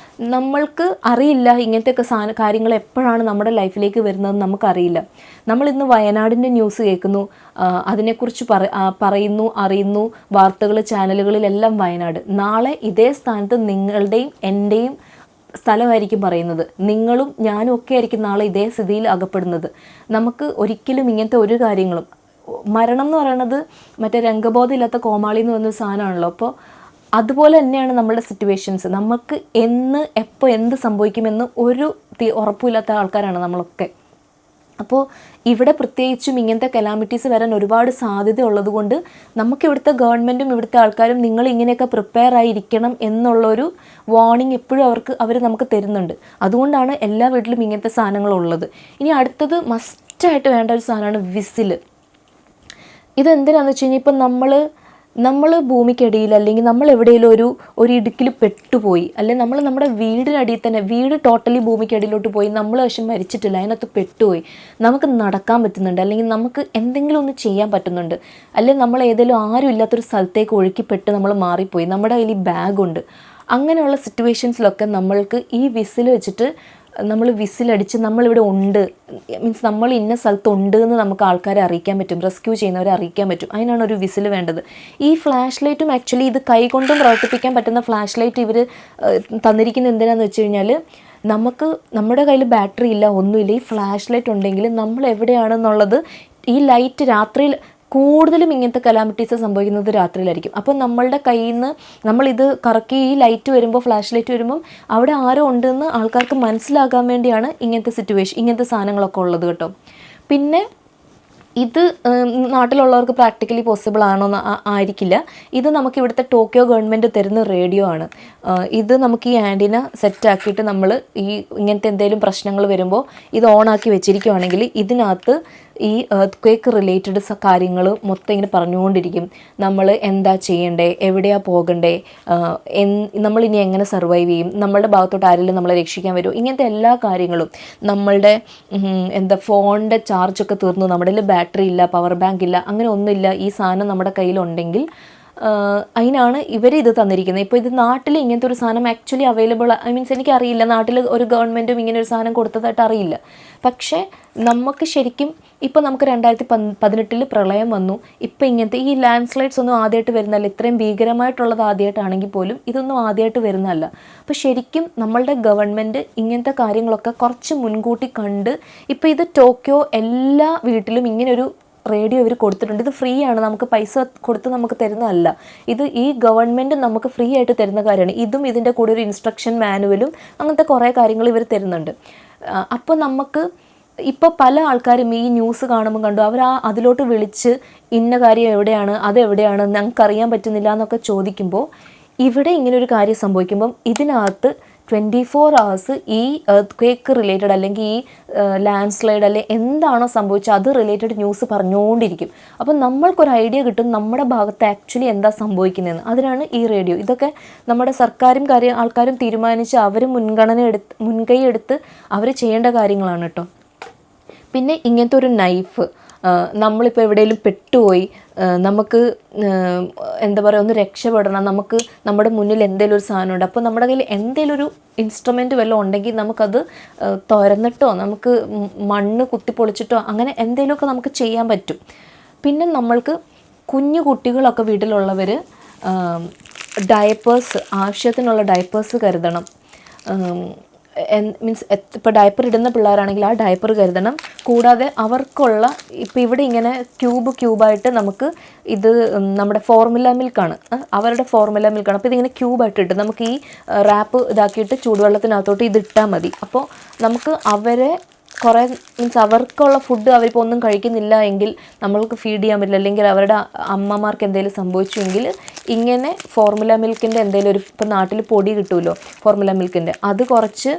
നമ്മൾക്ക് അറിയില്ല ഇങ്ങനത്തെയൊക്കെ കാര്യങ്ങൾ എപ്പോഴാണ് നമ്മുടെ ലൈഫിലേക്ക് വരുന്നതെന്ന് നമുക്കറിയില്ല. നമ്മളിന്ന് വയനാടിൻ്റെ ന്യൂസ് കേൾക്കുന്നു, അതിനെക്കുറിച്ച് അറിയുന്നു, വാർത്തകൾ ചാനലുകളിലെല്ലാം വയനാട്. നാളെ ഇതേ സ്ഥാനത്ത് നിങ്ങളുടെയും എൻ്റെയും സ്ഥലമായിരിക്കും പറയുന്നത്. നിങ്ങളും ഞാനും ഒക്കെ ആയിരിക്കും നാളെ ഇതേ സ്ഥിതിയിൽ അകപ്പെടുന്നത്. നമുക്ക് ഒരിക്കലും ഇങ്ങനത്തെ ഒരു കാര്യങ്ങളും, മരണം എന്ന് പറയുന്നത് മറ്റേ രംഗബോധം ഇല്ലാത്ത കോമാളി എന്ന് പറഞ്ഞ സാധനമാണല്ലോ. അപ്പോൾ അതുപോലെ തന്നെയാണ് നമ്മളുടെ സിറ്റുവേഷൻസ്. നമുക്ക് എപ്പോൾ എന്ത് സംഭവിക്കുമെന്ന് ഒരു ഉറപ്പില്ലാത്ത ആൾക്കാരാണ് നമ്മളൊക്കെ. അപ്പോൾ ഇവിടെ പ്രത്യേകിച്ചും ഇങ്ങനത്തെ കലാമിറ്റീസ് വരാൻ ഒരുപാട് സാധ്യത ഉള്ളത് കൊണ്ട് നമുക്ക് ഇവിടുത്തെ ഗവൺമെൻറ്റും ഇവിടുത്തെ ആൾക്കാരും നിങ്ങൾ ഇങ്ങനെയൊക്കെ പ്രിപ്പയർ ആയിരിക്കണം എന്നുള്ളൊരു വാർണിംഗ് എപ്പോഴും അവർ നമുക്ക് തരുന്നുണ്ട്. അതുകൊണ്ടാണ് എല്ലാ വീട്ടിലും ഇങ്ങനത്തെ സാധനങ്ങളുള്ളത്. ഇനി അടുത്തത് മസ്റ്റായിട്ട് വേണ്ട ഒരു സാധനമാണ് വിസിൽ. ഇതെന്തിനാണെന്ന് വെച്ച് കഴിഞ്ഞാൽ ഇപ്പം നമ്മൾ ഭൂമിക്കടിയിൽ അല്ലെങ്കിൽ നമ്മൾ എവിടെയെങ്കിലും ഒരു ഇടുക്കിൽ പെട്ടുപോയി, അല്ലെങ്കിൽ നമ്മുടെ വീടിനടിയിൽ തന്നെ, വീട് ടോട്ടലി ഭൂമിക്കടിയിലോട്ട് പോയി, നമ്മൾ പക്ഷെ മരിച്ചിട്ടില്ല, അതിനകത്ത് പെട്ടുപോയി, നമുക്ക് നടക്കാൻ പറ്റുന്നുണ്ട്, അല്ലെങ്കിൽ നമുക്ക് എന്തെങ്കിലും ഒന്ന് ചെയ്യാൻ പറ്റുന്നുണ്ട്, അല്ലെങ്കിൽ നമ്മൾ ഏതെങ്കിലും ആരും ഇല്ലാത്തൊരു സ്ഥലത്തേക്ക് ഒഴുക്കിപ്പെട്ട് നമ്മൾ മാറിപ്പോയി, നമ്മുടെ കയ്യിൽ ഈ ബാഗുണ്ട്. അങ്ങനെയുള്ള സിറ്റുവേഷൻസിലൊക്കെ നമ്മൾക്ക് ഈ വിസിൽ വെച്ചിട്ട് നമ്മൾ വിസിലടിച്ച് നമ്മളിവിടെ ഉണ്ട്, മീൻസ് നമ്മൾ ഇന്ന സ്ഥലത്തുണ്ട് എന്ന് നമുക്ക് ആൾക്കാരെ അറിയിക്കാൻ പറ്റും, റെസ്ക്യൂ ചെയ്യുന്നവരെ അറിയിക്കാൻ പറ്റും. അതിനാണ് ഒരു വിസിൽ വേണ്ടത്. ഈ ഫ്ലാഷ് ലൈറ്റും ആക്ച്വലി ഇത് കൈകൊണ്ടും പ്രവർത്തിപ്പിക്കാൻ പറ്റുന്ന ഫ്ലാഷ് ലൈറ്റ് ഇവർ തന്നിരിക്കുന്നത് എന്തിനാണെന്ന് വെച്ച് കഴിഞ്ഞാൽ, നമ്മുടെ കയ്യിൽ ബാറ്ററി ഇല്ല, ഒന്നുമില്ല, ഈ ഫ്ലാഷ് ലൈറ്റ് ഉണ്ടെങ്കിൽ നമ്മൾ എവിടെയാണെന്നുള്ളത് ഈ ലൈറ്റ് രാത്രിയിൽ കൂടുതലും ഇങ്ങനത്തെ കലാമിറ്റീസ് സംഭവിക്കുന്നത് രാത്രിയിലായിരിക്കും. അപ്പോൾ നമ്മളുടെ കയ്യിൽ നിന്ന് നമ്മളിത് കറക്കി ഈ ലൈറ്റ് വരുമ്പോൾ, ഫ്ലാഷ് ലൈറ്റ് വരുമ്പം അവിടെ ആരോ ഉണ്ടെന്ന് ആൾക്കാർക്ക് മനസ്സിലാകാൻ വേണ്ടിയാണ് ഇങ്ങനത്തെ സാധനങ്ങളൊക്കെ ഉള്ളത് കേട്ടോ. പിന്നെ ഇത് നാട്ടിലുള്ളവർക്ക് പ്രാക്ടിക്കലി പോസിബിൾ ആണോന്ന് ആയിരിക്കില്ല. ഇത് നമുക്ക് ഇവിടുത്തെ ടോക്കിയോ ഗവൺമെൻറ് തരുന്ന റേഡിയോ ആണ്. ഇത് നമുക്ക് ഈ ആൻറ്റിന സെറ്റാക്കിയിട്ട് നമ്മൾ ഇങ്ങനത്തെ എന്തെങ്കിലും പ്രശ്നങ്ങൾ വരുമ്പോൾ ഇത് ഓണാക്കി വെച്ചിരിക്കുകയാണെങ്കിൽ ഇതിനകത്ത് ഈ എർത്ത് റിലേറ്റഡ് കാര്യങ്ങൾ മൊത്തം ഇങ്ങനെ പറഞ്ഞുകൊണ്ടിരിക്കും. നമ്മൾ എന്താ ചെയ്യണ്ടേ, എവിടെയാണ് പോകണ്ടേ, നമ്മളിനി എങ്ങനെ സർവൈവ് ചെയ്യും, നമ്മളുടെ ഭാഗത്തോട്ട് ആരെങ്കിലും നമ്മളെ രക്ഷിക്കാൻ വരുമോ, ഇങ്ങനത്തെ എല്ലാ കാര്യങ്ങളും. നമ്മളുടെ ഫോണിൻ്റെ ചാർജൊക്കെ തീർന്നു, നമ്മുടെ കയ്യിൽ ബാറ്ററി ഇല്ല, പവർ ബാങ്ക് ഇല്ല, അങ്ങനെ ഒന്നുമില്ല, ഈ സാധനം നമ്മുടെ കയ്യിലുണ്ടെങ്കിൽ അതിനാണ് ഇവർ ഇത് തന്നിരിക്കുന്നത്. ഇപ്പോൾ ഇത് നാട്ടിൽ ഇങ്ങനത്തെ ഒരു സാധനം ആക്ച്വലി അവൈലബിൾ, മീൻസ് എനിക്കറിയില്ല നാട്ടിൽ ഒരു ഗവൺമെൻറ്റും ഇങ്ങനെ ഒരു സാധനം കൊടുത്തതായിട്ട് അറിയില്ല. പക്ഷേ നമുക്ക് ശരിക്കും ഇപ്പോൾ നമുക്ക് 2018 പ്രളയം വന്നു. ഇപ്പോൾ ഇങ്ങനത്തെ ഈ ലാൻഡ് സ്ലൈഡ്സ് ഒന്നും ആദ്യമായിട്ട് വരുന്നതല്ല. ഇത്രയും ഭീകരമായിട്ടുള്ളത് ആദ്യമായിട്ടാണെങ്കിൽ പോലും ഇതൊന്നും ആദ്യമായിട്ട് വരുന്നതല്ല. അപ്പോൾ ശരിക്കും നമ്മളുടെ ഗവൺമെൻറ് ഇങ്ങനത്തെ കാര്യങ്ങളൊക്കെ കുറച്ച് മുൻകൂട്ടി കണ്ട്, ഇപ്പോൾ ഇത് ടോക്കിയോ എല്ലാ വീട്ടിലും ഇങ്ങനൊരു റേഡിയോ ഇവർ കൊടുത്തിട്ടുണ്ട്. ഇത് ഫ്രീ ആണ്, നമുക്ക് പൈസ കൊടുത്ത് നമുക്ക് തരുന്നതല്ല. ഇത് ഈ ഗവൺമെൻറ് നമുക്ക് ഫ്രീ ആയിട്ട് തരുന്ന കാര്യമാണ്. ഇതും ഇതിൻ്റെ കൂടെ ഒരു ഇൻസ്ട്രക്ഷൻ മാനുവലും അങ്ങനത്തെ കുറേ കാര്യങ്ങൾ ഇവർ തരുന്നുണ്ട്. അപ്പോൾ നമുക്ക് ഇപ്പോൾ പല ആൾക്കാരും ഈ ന്യൂസ് കാണുമ്പോൾ കണ്ടു അവർ അതിലോട്ട് വിളിച്ച് ഇന്ന കാര്യം എവിടെയാണ്, അതെവിടെയാണ്, ഞങ്ങൾക്കറിയാൻ പറ്റുന്നില്ല എന്നൊക്കെ ചോദിക്കുമ്പോൾ, ഇവിടെ ഇങ്ങനൊരു കാര്യം സംഭവിക്കുമ്പം ഇതിനകത്ത് 24 hours ഈ എർത്ത് ക്വേക്ക് റിലേറ്റഡ് അല്ലെങ്കിൽ ഈ ലാൻഡ് സ്ലൈഡ് അല്ലെങ്കിൽ എന്താണോ സംഭവിച്ചത് അത് റിലേറ്റഡ് ന്യൂസ് പറഞ്ഞുകൊണ്ടിരിക്കും. അപ്പം നമ്മൾക്കൊരു ഐഡിയ കിട്ടും നമ്മുടെ ഭാഗത്ത് ആക്ച്വലി എന്താ സംഭവിക്കുന്നതെന്ന്. അതിനാണ് ഈ റേഡിയോ. ഇതൊക്കെ നമ്മുടെ സർക്കാരും ആൾക്കാരും തീരുമാനിച്ച് അവർ മുൻകൈ എടുത്ത് അവർ ചെയ്യേണ്ട കാര്യങ്ങളാണ് കേട്ടോ. പിന്നെ ഇങ്ങനത്തെ ഒരു നൈഫ്, നമ്മളിപ്പോൾ എവിടെയെങ്കിലും പെട്ടുപോയി, നമുക്ക് എന്താ പറയുക ഒന്ന് രക്ഷപ്പെടണം, നമുക്ക് നമ്മുടെ മുന്നിൽ എന്തെങ്കിലും ഒരു സാധനമുണ്ട്, അപ്പോൾ നമ്മുടെ കയ്യിൽ എന്തെങ്കിലും ഒരു ഇൻസ്ട്രുമെൻറ്റ് വല്ലതും ഉണ്ടെങ്കിൽ നമുക്കത് തുരന്നിട്ടോ നമുക്ക് മണ്ണ് കുത്തിപ്പൊളിച്ചിട്ടോ അങ്ങനെ എന്തെങ്കിലുമൊക്കെ നമുക്ക് ചെയ്യാൻ പറ്റും. പിന്നെ നമ്മൾക്ക് കുഞ്ഞു കുട്ടികളൊക്കെ വീട്ടിലുള്ളവർ ഡയപ്പേഴ്സ്, ആവശ്യത്തിനുള്ള ഡയപ്പേഴ്സ് കരുതണം. മീൻസ് ഇപ്പോൾ ഡയപ്പർ ഇടുന്ന പിള്ളേരാണെങ്കിൽ ആ ഡയപ്പർ കരുതണം. കൂടാതെ അവർക്കുള്ള ഇപ്പോൾ ഇവിടെ ഇങ്ങനെ ക്യൂബായിട്ട് നമുക്ക് ഇത് നമ്മുടെ ഫോർമുല മിൽക്കാണ്, അവരുടെ ഫോർമുല മിൽക്കാണ്. അപ്പോൾ ഇതിങ്ങനെ ക്യൂബായിട്ടിട്ട് നമുക്ക് ഈ റാപ്പ് ഇതാക്കിയിട്ട് ചൂടുവെള്ളത്തിനകത്തോട്ട് ഇതിട്ടാൽ മതി. അപ്പോൾ നമുക്ക് അവരെ കുറേ മീൻസ് അവർക്കുള്ള ഫുഡ് അവരിപ്പോൾ ഒന്നും കഴിക്കുന്നില്ല എങ്കിൽ നമ്മൾക്ക് ഫീഡ് ചെയ്യാൻ പറ്റില്ല, അല്ലെങ്കിൽ അവരുടെ അമ്മമാർക്ക് എന്തെങ്കിലും സംഭവിച്ചുവെങ്കിൽ ഇങ്ങനെ ഫോർമുല മിൽക്കിൻ്റെ എന്തെങ്കിലും ഇപ്പം നാട്ടിൽ പൊടി കിട്ടുമല്ലോ ഫോർമുല മിൽക്കിൻ്റെ, അത് കുറച്ച്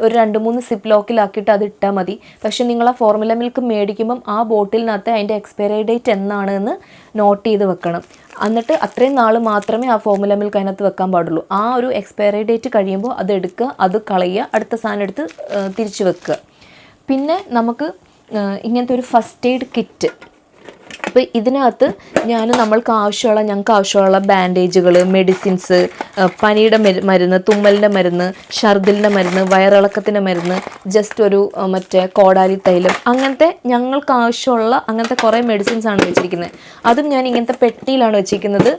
ഒരു 2-3 സിപ്പ് ലോക്കിലാക്കിയിട്ട് അത് ഇട്ടാൽ മതി. പക്ഷേ നിങ്ങൾ ആ ഫോർമുല മിൽക്ക് മേടിക്കുമ്പം ആ ബോട്ടിലിനകത്ത് അതിൻ്റെ എക്സ്പയറി ഡേറ്റ് എന്നാണ് എന്ന് നോട്ട് ചെയ്ത് വെക്കണം. എന്നിട്ട് അത്രയും നാൾ മാത്രമേ ആ ഫോർമുല മിൽക്ക് അതിനകത്ത് വെക്കാൻ പാടുള്ളൂ. ആ ഒരു എക്സ്പയറി ഡേറ്റ് കഴിയുമ്പോൾ അത് എടുക്കുക, അത് കളയുക, അടുത്ത സാധനം എടുത്ത് തിരിച്ച് വെക്കുക. പിന്നെ നമുക്ക് ഇങ്ങനത്തെ ഒരു ഫസ്റ്റ് എയ്ഡ് കിറ്റ്. അപ്പോൾ ഇതിനകത്ത് ഞങ്ങൾക്ക് ആവശ്യമുള്ള ബാൻഡേജുകൾ, മെഡിസിൻസ്, പനിയുടെ മരുന്ന്, തുമ്മലിൻ്റെ മരുന്ന്, ഛർദിലിൻ്റെ മരുന്ന്, വയറിളക്കത്തിൻ്റെ മരുന്ന്, ജസ്റ്റ് ഒരു മറ്റേ കോടാലി തൈലം, അങ്ങനത്തെ ഞങ്ങൾക്ക് ആവശ്യമുള്ള അങ്ങനത്തെ കുറേ മെഡിസിൻസാണ് വെച്ചിരിക്കുന്നത്. അതും ഞാൻ ഇങ്ങനത്തെ പെട്ടിയിലാണ് വെച്ചിരിക്കുന്നത്.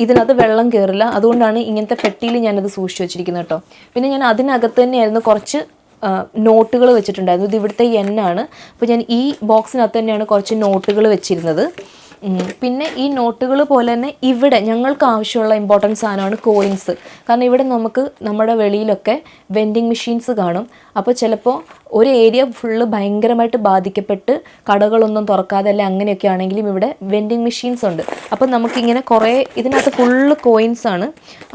ഇതിനകത്ത് വെള്ളം കയറില്ല, അതുകൊണ്ടാണ് ഇങ്ങനത്തെ പെട്ടിയിൽ ഞാനത് സൂക്ഷിച്ച് വെച്ചിരിക്കുന്നത് കേട്ടോ. പിന്നെ ഞാൻ അതിനകത്ത് തന്നെയായിരുന്നു കുറച്ച് നോട്ടുകൾ വെച്ചിട്ടുണ്ടായിരുന്നു. ഇത് ഇവിടുത്തെ എന്നാണ്. അപ്പോൾ ഞാൻ ഈ ബോക്സിനകത്ത് തന്നെയാണ് കുറച്ച് നോട്ടുകൾ വെച്ചിരുന്നത്. പിന്നെ ഈ നോട്ടുകൾ പോലെ തന്നെ ഇവിടെ ഞങ്ങൾക്ക് ആവശ്യമുള്ള ഇമ്പോർട്ടൻറ്റ് സാധനമാണ് കോയിൻസ്. കാരണം ഇവിടെ നമുക്ക് നമ്മുടെ വെളിയിലൊക്കെ വെൻഡിങ് മെഷീൻസ് കാണും. അപ്പോൾ ചിലപ്പോൾ ഒരു ഏരിയ ഫുള്ള് ഭയങ്കരമായിട്ട് ബാധിക്കപ്പെട്ട് കടകളൊന്നും തുറക്കാതെ അല്ലെ അങ്ങനെയൊക്കെ ആണെങ്കിലും ഇവിടെ വെൻഡിങ് മെഷീൻസ് ഉണ്ട്. അപ്പം നമുക്കിങ്ങനെ കുറേ ഇതിനകത്ത് ഫുള്ള് കോയിൻസാണ്.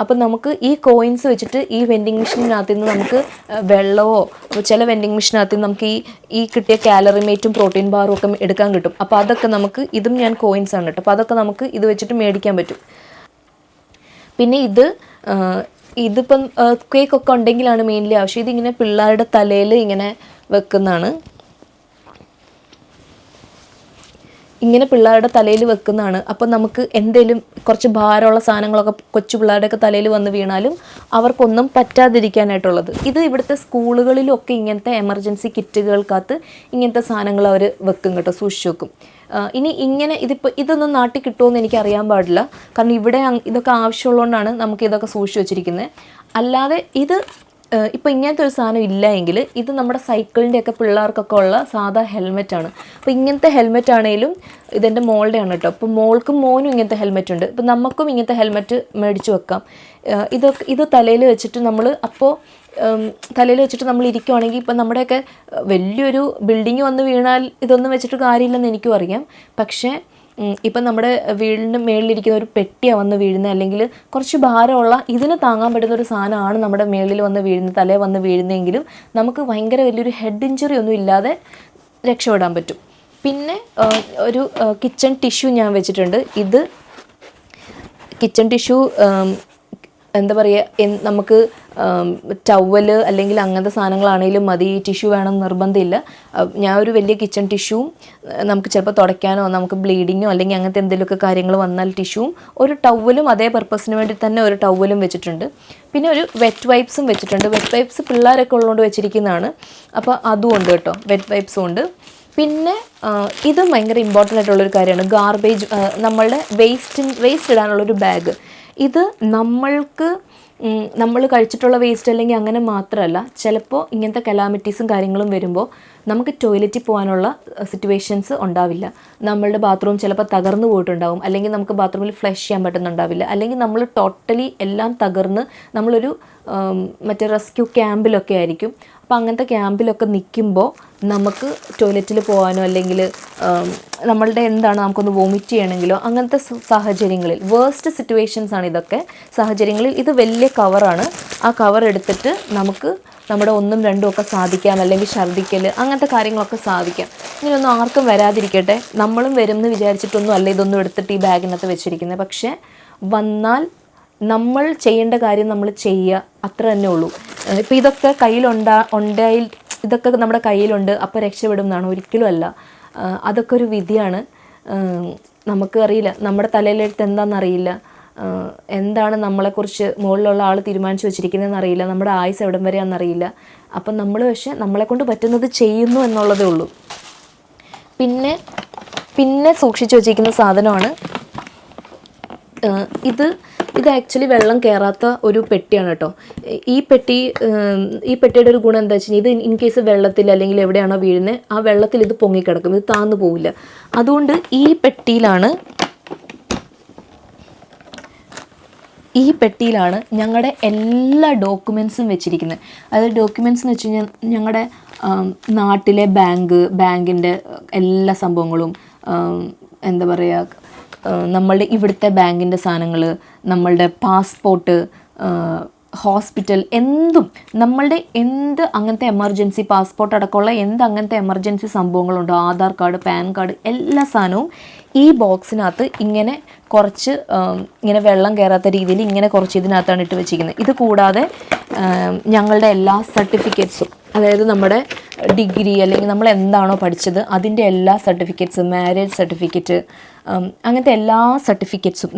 അപ്പം നമുക്ക് ഈ കോയിൻസ് വെച്ചിട്ട് ഈ വെൻഡിങ് മെഷീനകത്ത് നിന്ന് നമുക്ക് വെള്ളമോ, ചില വെൻഡിങ് മെഷീനകത്ത് നിന്ന് നമുക്ക് ഈ കിട്ടിയ കാലറിമേറ്റും പ്രോട്ടീൻ ബാറും ഒക്കെ എടുക്കാൻ കിട്ടും. അപ്പോൾ അതൊക്കെ നമുക്ക്, ഇതും ഞാൻ കോയിൻസ് ആണ് കേട്ടോ, അപ്പോൾ അതൊക്കെ നമുക്ക് ഇത് വെച്ചിട്ട് മേടിക്കാൻ പറ്റും. പിന്നെ ഇതിപ്പം കേക്കൊക്കെ ഉണ്ടെങ്കിലാണ് മെയിൻലി ആവശ്യം. ഇതിങ്ങനെ പിള്ളേരുടെ തലയിൽ ഇങ്ങനെ വെക്കുന്നതാണ്. അപ്പം നമുക്ക് എന്തെങ്കിലും കുറച്ച് ഭാരമുള്ള സാധനങ്ങളൊക്കെ കൊച്ചു പിള്ളേരുടെയൊക്കെ തലയിൽ വന്ന് വീണാലും അവർക്കൊന്നും പറ്റാതിരിക്കാനായിട്ടുള്ളത്. ഇത് ഇവിടുത്തെ സ്കൂളുകളിലൊക്കെ ഇങ്ങനത്തെ എമർജൻസി കിറ്റുകൾക്കകത്ത് ഇങ്ങനത്തെ സാധനങ്ങൾ അവർ വെക്കും കേട്ടോ, സൂക്ഷിച്ച് വെക്കും. ഇനി ഇങ്ങനെ ഇതൊന്നും നാട്ടിൽ കിട്ടുമെന്ന് എനിക്ക് അറിയാൻ പാടില്ല. കാരണം ഇവിടെ ഇതൊക്കെ ആവശ്യമുള്ളതുകൊണ്ടാണ് നമുക്ക് ഇതൊക്കെ സൂക്ഷിച്ച് വെച്ചിരിക്കുന്നത്. അല്ലാതെ ഇപ്പോൾ ഇങ്ങനത്തെ ഒരു സാധനം ഇല്ല എങ്കിൽ ഇത് നമ്മുടെ സൈക്കിളിൻ്റെയൊക്കെ പിള്ളേർക്കൊക്കെ ഉള്ള സാധാ ഹെൽമെറ്റാണ്. അപ്പോൾ ഇങ്ങനത്തെ ഹെൽമെറ്റ് ആണെങ്കിലും ഇതെൻ്റെ മോളുടെയാണ് കേട്ടോ. അപ്പോൾ മോൾക്കും മോനും ഇങ്ങനത്തെ ഹെൽമെറ്റ് ഉണ്ട്. ഇപ്പോൾ നമുക്കും ഇങ്ങനത്തെ ഹെൽമെറ്റ് മേടിച്ച് വെക്കാം. ഇത് തലയിൽ വെച്ചിട്ട് നമ്മൾ ഇരിക്കുവാണെങ്കിൽ ഇപ്പം നമ്മുടെയൊക്കെ വലിയൊരു ബിൽഡിങ് വന്ന് വീണാൽ ഇതൊന്നും വെച്ചിട്ട് കാര്യമില്ലെന്ന് എനിക്കും അറിയാം. പക്ഷേ ഇപ്പം നമ്മുടെ വീടിൻ്റെ മേളിലിരിക്കുന്ന ഒരു പെട്ടിയാണ് വന്ന് വീഴുന്നത്, അല്ലെങ്കിൽ കുറച്ച് ഭാരമുള്ള ഇതിന് താങ്ങാൻ പറ്റുന്ന ഒരു സാധനമാണ് നമ്മുടെ മേളിൽ വന്ന് വീഴുന്നത്, തലയിൽ വന്ന് വീഴുന്നതെങ്കിലും നമുക്ക് ഭയങ്കര വലിയൊരു ഹെഡ് ഇഞ്ചുറി ഒന്നും ഇല്ലാതെ രക്ഷപ്പെടാൻ പറ്റും. പിന്നെ ഒരു കിച്ചൺ ടിഷ്യൂ ഞാൻ വെച്ചിട്ടുണ്ട്. ഇത് കിച്ചൺ ടിഷ്യൂ എന്താ പറയുക, നമുക്ക് ടവല് അല്ലെങ്കിൽ അങ്ങനത്തെ സാധനങ്ങളാണെങ്കിലും മതി, ടിഷ്യൂ വേണം നിർബന്ധമില്ല. ഞാൻ ഒരു വലിയ കിച്ചൺ ടിഷ്യൂവും, നമുക്ക് ചിലപ്പോൾ തുടയ്ക്കാനോ നമുക്ക് ബ്ലീഡിങ്ങോ അല്ലെങ്കിൽ അങ്ങനത്തെ എന്തെങ്കിലുമൊക്കെ കാര്യങ്ങൾ വന്നാൽ ടിഷ്യൂവും, ഒരു ടവലും അതേ പർപ്പസിന് വേണ്ടി തന്നെ ഒരു ടവലും വെച്ചിട്ടുണ്ട്. പിന്നെ ഒരു വെറ്റ് വൈപ്സും വെച്ചിട്ടുണ്ട്. വെറ്റ് വൈപ്സ് പിള്ളേരൊക്കെ ഉള്ളതുകൊണ്ട് വെച്ചിരിക്കുന്നതാണ്, അപ്പോൾ അതും ഉണ്ട് കേട്ടോ, വെറ്റ് വൈപ്സും ഉണ്ട്. പിന്നെ ഇത് ഭയങ്കര ഇമ്പോർട്ടൻ്റ് ആയിട്ടുള്ളൊരു കാര്യമാണ്, ഗാർബേജ്, നമ്മളുടെ വേസ്റ്റ് ഇടാനുള്ളൊരു ബാഗ്. ഇത് നമ്മൾ കഴിച്ചിട്ടുള്ള വേസ്റ്റ് അല്ലെങ്കിൽ അങ്ങനെ മാത്രമല്ല, ചിലപ്പോൾ ഇങ്ങനത്തെ കലാമിറ്റീസും കാര്യങ്ങളും വരുമ്പോൾ നമുക്ക് ടോയ്ലറ്റിൽ പോകാനുള്ള സിറ്റുവേഷൻസ് ഉണ്ടാവില്ല. നമ്മളുടെ ബാത്റൂം ചിലപ്പോൾ തകർന്നു പോയിട്ടുണ്ടാവും, അല്ലെങ്കിൽ നമുക്ക് ബാത്റൂമിൽ ഫ്ലഷ് ചെയ്യാൻ പറ്റുന്നുണ്ടാവില്ല, അല്ലെങ്കിൽ നമ്മൾ ടോട്ടലി എല്ലാം തകർന്ന് നമ്മളൊരു മറ്റേ റെസ്ക്യൂ ക്യാമ്പിലൊക്കെ ആയിരിക്കും. അപ്പോൾ അങ്ങനത്തെ ക്യാമ്പിലൊക്കെ നിൽക്കുമ്പോൾ നമുക്ക് ടോയ്ലറ്റിൽ പോകാനോ അല്ലെങ്കിൽ നമ്മളുടെ നമുക്കൊന്ന് വോമിറ്റ് ചെയ്യണമെങ്കിലോ അങ്ങനത്തെ സാഹചര്യങ്ങളിൽ, വേഴ്സ്റ്റ് സിറ്റുവേഷൻസാണ് ഇതൊക്കെ. സാഹചര്യങ്ങളിൽ ഇത് വലിയ കവറാണ്. ആ കവർ എടുത്തിട്ട് നമുക്ക് നമ്മുടെ 1ഉം 2ഉം ഒക്കെ സാധിക്കാം, അല്ലെങ്കിൽ ഛർദ്ദിക്കൽ അങ്ങനത്തെ കാര്യങ്ങളൊക്കെ സാധിക്കാം. ഇങ്ങനെയൊന്നും ആർക്കും വരാതിരിക്കട്ടെ. നമ്മളും വരും എന്ന് വിചാരിച്ചിട്ടൊന്നും അല്ല ഇതൊന്നും എടുത്തിട്ട് ഈ ബാഗിനകത്ത് വെച്ചിരിക്കുന്നത്. പക്ഷേ വന്നാൽ നമ്മൾ ചെയ്യേണ്ട കാര്യം നമ്മൾ ചെയ്യുക, അത്ര തന്നെ ഉള്ളൂ. ഇപ്പോൾ ഇതൊക്കെ ഇതൊക്കെ നമ്മുടെ കയ്യിലുണ്ട് അപ്പോൾ രക്ഷപ്പെടും എന്നാണ്, ഒരിക്കലും അല്ല. അതൊക്കെ ഒരു വിധിയാണ്. നമുക്ക് അറിയില്ല, നമ്മുടെ തലയിലെടുത്ത് എന്താണെന്നറിയില്ല, എന്താണ് നമ്മളെക്കുറിച്ച് മുകളിലുള്ള ആൾ തീരുമാനിച്ചു വെച്ചിരിക്കുന്നതെന്ന് അറിയില്ല, നമ്മുടെ ആയുസ് എവിടം വരെയാണെന്നറിയില്ല. അപ്പം നമ്മൾ പക്ഷേ നമ്മളെക്കൊണ്ട് പറ്റുന്നത് ചെയ്യുന്നു എന്നുള്ളതേ ഉള്ളൂ. പിന്നെ സൂക്ഷിച്ചു വെച്ചിരിക്കുന്ന സാധനമാണ് ഇത് ആക്ച്വലി വെള്ളം കയറാത്ത ഒരു പെട്ടിയാണ് കേട്ടോ. ഈ പെട്ടിയുടെ ഒരു ഗുണം എന്താ വെച്ച് കഴിഞ്ഞാൽ, ഇത് ഇൻ കേസ് വെള്ളത്തിൽ അല്ലെങ്കിൽ എവിടെയാണോ വീഴുന്നത് ആ വെള്ളത്തിൽ ഇത് പൊങ്ങിക്കിടക്കും, ഇത് താന്നു പോവില്ല. അതുകൊണ്ട് ഈ പെട്ടിയിലാണ് ഞങ്ങളുടെ എല്ലാ ഡോക്യുമെൻസും വെച്ചിരിക്കുന്നത്. അതായത് ഡോക്യുമെൻറ്റ്സ് എന്ന് വെച്ച് കഴിഞ്ഞാൽ ഞങ്ങളുടെ നാട്ടിലെ ബാങ്കിൻ്റെ എല്ലാ സംഭവങ്ങളും, എന്താ പറയുക, നമ്മളുടെ ഇവിടുത്തെ ബാങ്കിൻ്റെ സാധനങ്ങൾ, നമ്മളുടെ പാസ്പോർട്ട്, ഹോസ്പിറ്റൽ, നമ്മളുടെ അങ്ങനത്തെ എമർജൻസി, പാസ്പോർട്ട് അടക്കമുള്ള അങ്ങനത്തെ എമർജൻസി സംഭവങ്ങളുണ്ടോ, ആധാർ കാർഡ്, പാൻ കാർഡ്, എല്ലാ സാധനവും ഈ ബോക്സിനകത്ത് ഇങ്ങനെ കുറച്ച് ഇങ്ങനെ വെള്ളം കയറാത്ത രീതിയിൽ ഇങ്ങനെ കുറച്ച് ഇതിനകത്താണ് ഇട്ട് വെച്ചിരിക്കുന്നത്. ഇത് കൂടാതെ ഞങ്ങളുടെ എല്ലാ സർട്ടിഫിക്കറ്റ്സും, അതായത് നമ്മുടെ ഡിഗ്രി അല്ലെങ്കിൽ നമ്മൾ എന്താണോ പഠിച്ചത് അതിൻ്റെ എല്ലാ സർട്ടിഫിക്കറ്റ്സ്, മാരേജ് സർട്ടിഫിക്കറ്റ്, അങ്ങനത്തെ എല്ലാ സർട്ടിഫിക്കറ്റ്സും,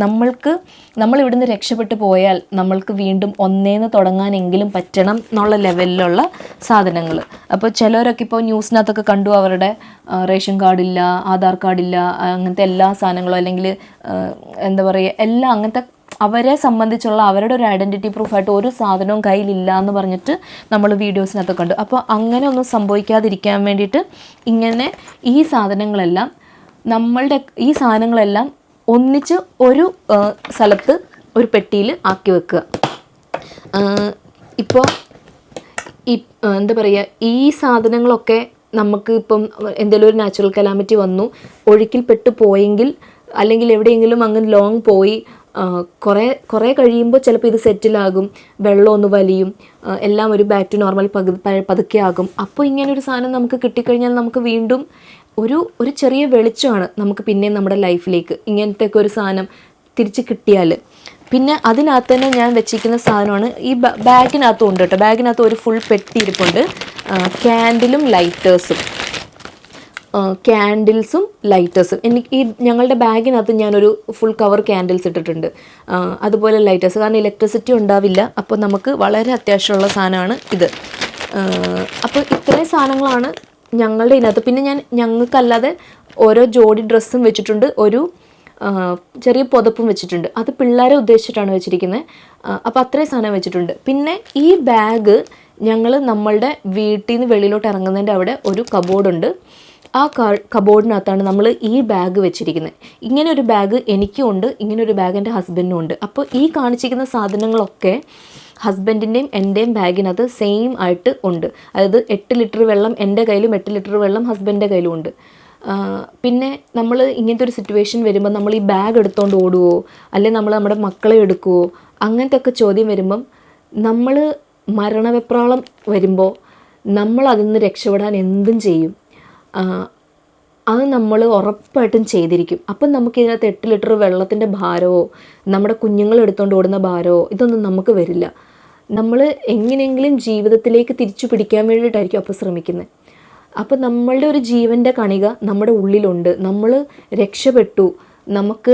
നമ്മൾ ഇവിടുന്ന് രക്ഷപ്പെട്ടു പോയാൽ നമ്മൾക്ക് വീണ്ടും ഒന്നേന്ന് തുടങ്ങാനെങ്കിലും പറ്റണം എന്നുള്ള ലെവലിലുള്ള സാധനങ്ങൾ. അപ്പോൾ ചിലരൊക്കെ ഇപ്പോൾ ന്യൂസിനകത്തൊക്കെ കണ്ടു, അവരുടെ റേഷൻ കാർഡില്ല, ആധാർ കാർഡില്ല, അങ്ങനത്തെ എല്ലാ സാധനങ്ങളും, അല്ലെങ്കിൽ എന്താ പറയുക, എല്ലാം അങ്ങനത്തെ അവരെ സംബന്ധിച്ചുള്ള അവരുടെ ഒരു ഐഡൻറ്റിറ്റി പ്രൂഫായിട്ട് ഒരു സാധനവും കയ്യിലില്ല എന്ന് പറഞ്ഞിട്ട് നമ്മൾ വീഡിയോസിനകത്ത് കണ്ടു. അപ്പോൾ അങ്ങനെ ഒന്നും സംഭവിക്കാതിരിക്കാൻ വേണ്ടിയിട്ട് ഇങ്ങനെ ഈ സാധനങ്ങളെല്ലാം ഒന്നിച്ച് ഒരു സ്ഥലത്ത് ഒരു പെട്ടിയിൽ ആക്കി വെക്കുക. ഇപ്പോൾ എന്താ പറയുക, ഈ സാധനങ്ങളൊക്കെ നമുക്ക് ഇപ്പം എന്തെങ്കിലും ഒരു നാച്ചുറൽ കലാമിറ്റി വന്നു, ഒഴുക്കിൽപ്പെട്ടു പോയെങ്കിൽ, അല്ലെങ്കിൽ എവിടെയെങ്കിലും അങ്ങനെ ലോങ് പോയി കുറേ കഴിയുമ്പോൾ ചിലപ്പോൾ ഇത് സെറ്റിലാകും, വെള്ളം ഒന്ന് വലിയും, എല്ലാം ഒരു ബാക്ക് ടു നോർമൽ പതുക്കെ ആകും. അപ്പോൾ ഇങ്ങനൊരു സാധനം നമുക്ക് കിട്ടിക്കഴിഞ്ഞാൽ നമുക്ക് വീണ്ടും ഒരു ചെറിയ വെളിച്ചമാണ് നമുക്ക് പിന്നെയും നമ്മുടെ ലൈഫിലേക്ക് ഇങ്ങനത്തെയൊക്കെ ഒരു സാധനം തിരിച്ച് കിട്ടിയാൽ. പിന്നെ അതിനകത്ത് തന്നെ ഞാൻ വെച്ചിരിക്കുന്ന സാധനമാണ് ഈ ബാഗിനകത്തും ഉണ്ട് കേട്ടോ. ബാഗിനകത്ത് ഒരു ഫുൾ പെട്ടി ഇരിപ്പുണ്ട്, ക്യാൻഡിൽസും ലൈറ്റേഴ്സും. എനിക്ക് ഞങ്ങളുടെ ബാഗിനകത്ത് ഞാനൊരു ഫുൾ കവർ ക്യാൻഡിൽസ് ഇട്ടിട്ടുണ്ട്, അതുപോലെ ലൈറ്റേഴ്സ്. കാരണം ഇലക്ട്രിസിറ്റി ഉണ്ടാവില്ല, അപ്പോൾ നമുക്ക് വളരെ അത്യാവശ്യമുള്ള സാധനമാണ് ഇത്. അപ്പോൾ ഇത്രയും സാധനങ്ങളാണ് ഞങ്ങളുടെ ഇതിനകത്ത്. പിന്നെ ഞങ്ങൾക്കല്ലാതെ ഓരോ ജോഡി ഡ്രസ്സും വെച്ചിട്ടുണ്ട്, ഒരു ചെറിയ പുതപ്പും വെച്ചിട്ടുണ്ട്. അത് പിള്ളേരെ ഉദ്ദേശിച്ചിട്ടാണ് വെച്ചിരിക്കുന്നത്. അപ്പോൾ അത്രയും സാധനം വെച്ചിട്ടുണ്ട്. പിന്നെ ഈ ബാഗ് നമ്മളുടെ വീട്ടിൽ നിന്ന് വെളിയിലോട്ട് ഇറങ്ങുന്നതിൻ്റെ അവിടെ ഒരു കബോർഡുണ്ട്. ആ കബോർഡിനകത്താണ് നമ്മൾ ഈ ബാഗ് വെച്ചിരിക്കുന്നത്. ഇങ്ങനെ ഒരു ബാഗ് എനിക്കും ഉണ്ട്, ഇങ്ങനെ ഒരു ബാഗ് എൻ്റെ ഹസ്ബൻഡിനും ഉണ്ട്. അപ്പോൾ ഈ കാണിച്ചിരിക്കുന്ന സാധനങ്ങളൊക്കെ ഹസ്ബൻഡിൻ്റെയും എൻ്റെയും ബാഗിനകത്ത് സെയിം ആയിട്ട് ഉണ്ട്. അതായത് 8 ലിറ്റർ വെള്ളം എൻ്റെ കയ്യിലും 8 ലിറ്റർ വെള്ളം ഹസ്ബൻഡിൻ്റെ കയ്യിലും ഉണ്ട്. പിന്നെ നമ്മൾ ഇങ്ങനത്തെ ഒരു സിറ്റുവേഷൻ വരുമ്പോൾ നമ്മൾ ഈ ബാഗ് എടുത്തുകൊണ്ട് ഓടുമോ, അല്ലെങ്കിൽ നമ്മൾ നമ്മുടെ മക്കളെ എടുക്കുമോ, അങ്ങനത്തെ ഒക്കെ ചോദ്യം വരുമ്പം, നമ്മൾ മരണവെപ്രാളം വരുമ്പോൾ നമ്മൾ അതിൽ നിന്ന് രക്ഷപ്പെടാൻ എന്തും ചെയ്യും. അത് നമ്മൾ ഉറപ്പായിട്ടും ചെയ്തിരിക്കും. അപ്പം നമുക്കിതിനകത്ത് 8 ലിറ്റർ വെള്ളത്തിൻ്റെ ഭാരമോ നമ്മുടെ കുഞ്ഞുങ്ങൾ എടുത്തുകൊണ്ട് ഓടുന്ന ഭാരമോ ഇതൊന്നും നമുക്ക് വരില്ല. നമ്മൾ എങ്ങനെയെങ്കിലും ജീവിതത്തിലേക്ക് തിരിച്ചു പിടിക്കാൻ വേണ്ടിയിട്ടായിരിക്കും അപ്പോൾ ശ്രമിക്കുന്നത്. അപ്പോൾ നമ്മളുടെ ഒരു ജീവൻ്റെ കണിക നമ്മുടെ ഉള്ളിലുണ്ട്. നമ്മൾ രക്ഷപ്പെട്ടു, നമുക്ക്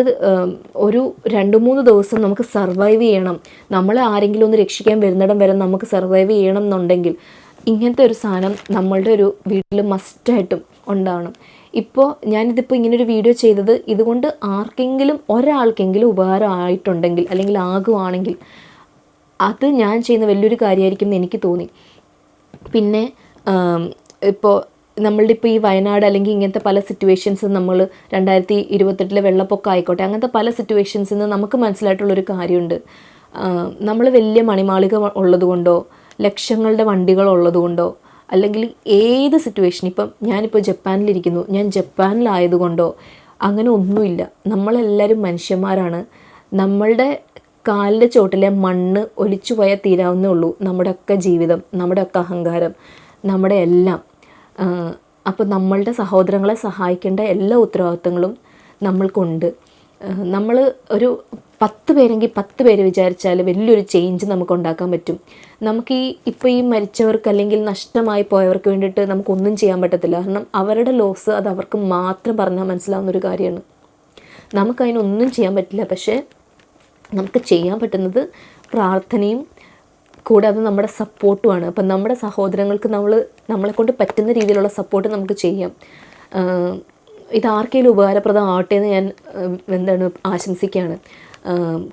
ഒരു 2-3 ദിവസം നമുക്ക് സർവൈവ് ചെയ്യണം, നമ്മളെ ആരെങ്കിലും ഒന്ന് രക്ഷിക്കാൻ വരുന്നിടം വരെ നമുക്ക് സർവൈവ് ചെയ്യണം എന്നുണ്ടെങ്കിൽ ഇങ്ങനത്തെ ഒരു സാധനം നമ്മളുടെ ഒരു വീട്ടിൽ മസ്റ്റായിട്ടും ഉണ്ടാവണം. ഇപ്പോൾ ഞാനിതിപ്പോൾ ഇങ്ങനൊരു വീഡിയോ ചെയ്തത് ഇതുകൊണ്ട് ആർക്കെങ്കിലും ഒരാൾക്കെങ്കിലും ഉപകാരമായിട്ടുണ്ടെങ്കിൽ അല്ലെങ്കിൽ ആകുവാണെങ്കിൽ അത് ഞാൻ ചെയ്യുന്ന വലിയൊരു കാര്യമായിരിക്കും എന്ന് എനിക്ക് തോന്നി. പിന്നെ ഇപ്പോൾ നമ്മളുടെ ഇപ്പോൾ ഈ വയനാട് അല്ലെങ്കിൽ ഇങ്ങനത്തെ പല സിറ്റുവേഷൻസ് നമ്മൾ 2028 വെള്ളപ്പൊക്കം ആയിക്കോട്ടെ, അങ്ങനത്തെ പല സിറ്റുവേഷൻസിൽ നിന്ന് നമുക്ക് മനസ്സിലായിട്ടുള്ളൊരു കാര്യമുണ്ട്. നമ്മൾ വലിയ മണിമാളിക ഉള്ളതുകൊണ്ടോ ലക്ഷങ്ങളുടെ വണ്ടികൾ ഉള്ളതുകൊണ്ടോ അല്ലെങ്കിൽ ഏത് സിറ്റുവേഷൻ, ഇപ്പം ഞാനിപ്പോൾ ജപ്പാനിലിരിക്കുന്നു, ഞാൻ ജപ്പാനിലായതുകൊണ്ടോ അങ്ങനെ ഒന്നുമില്ല. നമ്മളെല്ലാവരും മനുഷ്യന്മാരാണ്. നമ്മളുടെ കാലിൻ്റെ ചോട്ടിലെ മണ്ണ് ഒലിച്ചു പോയാൽ തീരാവുന്നേ ഉള്ളൂ നമ്മുടെയൊക്കെ ജീവിതം, നമ്മുടെയൊക്കെ അഹങ്കാരം, നമ്മുടെ എല്ലാം. അപ്പോൾ നമ്മളുടെ സഹോദരങ്ങളെ സഹായിക്കേണ്ട എല്ലാ ഉത്തരവാദിത്തങ്ങളും നമ്മൾക്കുണ്ട്. നമ്മൾ ഒരു 10 പേരെങ്കിൽ 10 പേര് വിചാരിച്ചാൽ വലിയൊരു ചേഞ്ച് നമുക്ക് ഉണ്ടാക്കാൻ പറ്റും. നമുക്ക് ഇപ്പോൾ ഈ മരിച്ചവർക്ക് അല്ലെങ്കിൽ നഷ്ടമായി പോയവർക്ക് വേണ്ടിയിട്ട് നമുക്കൊന്നും ചെയ്യാൻ പറ്റത്തില്ല. കാരണം അവരുടെ ലോസ് അത് അവർക്ക് മാത്രം പറഞ്ഞാൽ മനസ്സിലാവുന്നൊരു കാര്യമാണ്. നമുക്കതിനൊന്നും ചെയ്യാൻ പറ്റില്ല. പക്ഷേ നമുക്ക് ചെയ്യാൻ പറ്റുന്നത് പ്രാർത്ഥനയും കൂടാതെ നമ്മുടെ സപ്പോർട്ടുമാണ്. അപ്പം നമ്മുടെ സഹോദരങ്ങൾക്ക് നമ്മളെക്കൊണ്ട് പറ്റുന്ന രീതിയിലുള്ള സപ്പോർട്ട് നമുക്ക് ചെയ്യാം. ഇതാർക്കെങ്കിലും ഉപകാരപ്രദമാവട്ടെ എന്ന് ഞാൻ ആശംസിക്കുകയാണ്.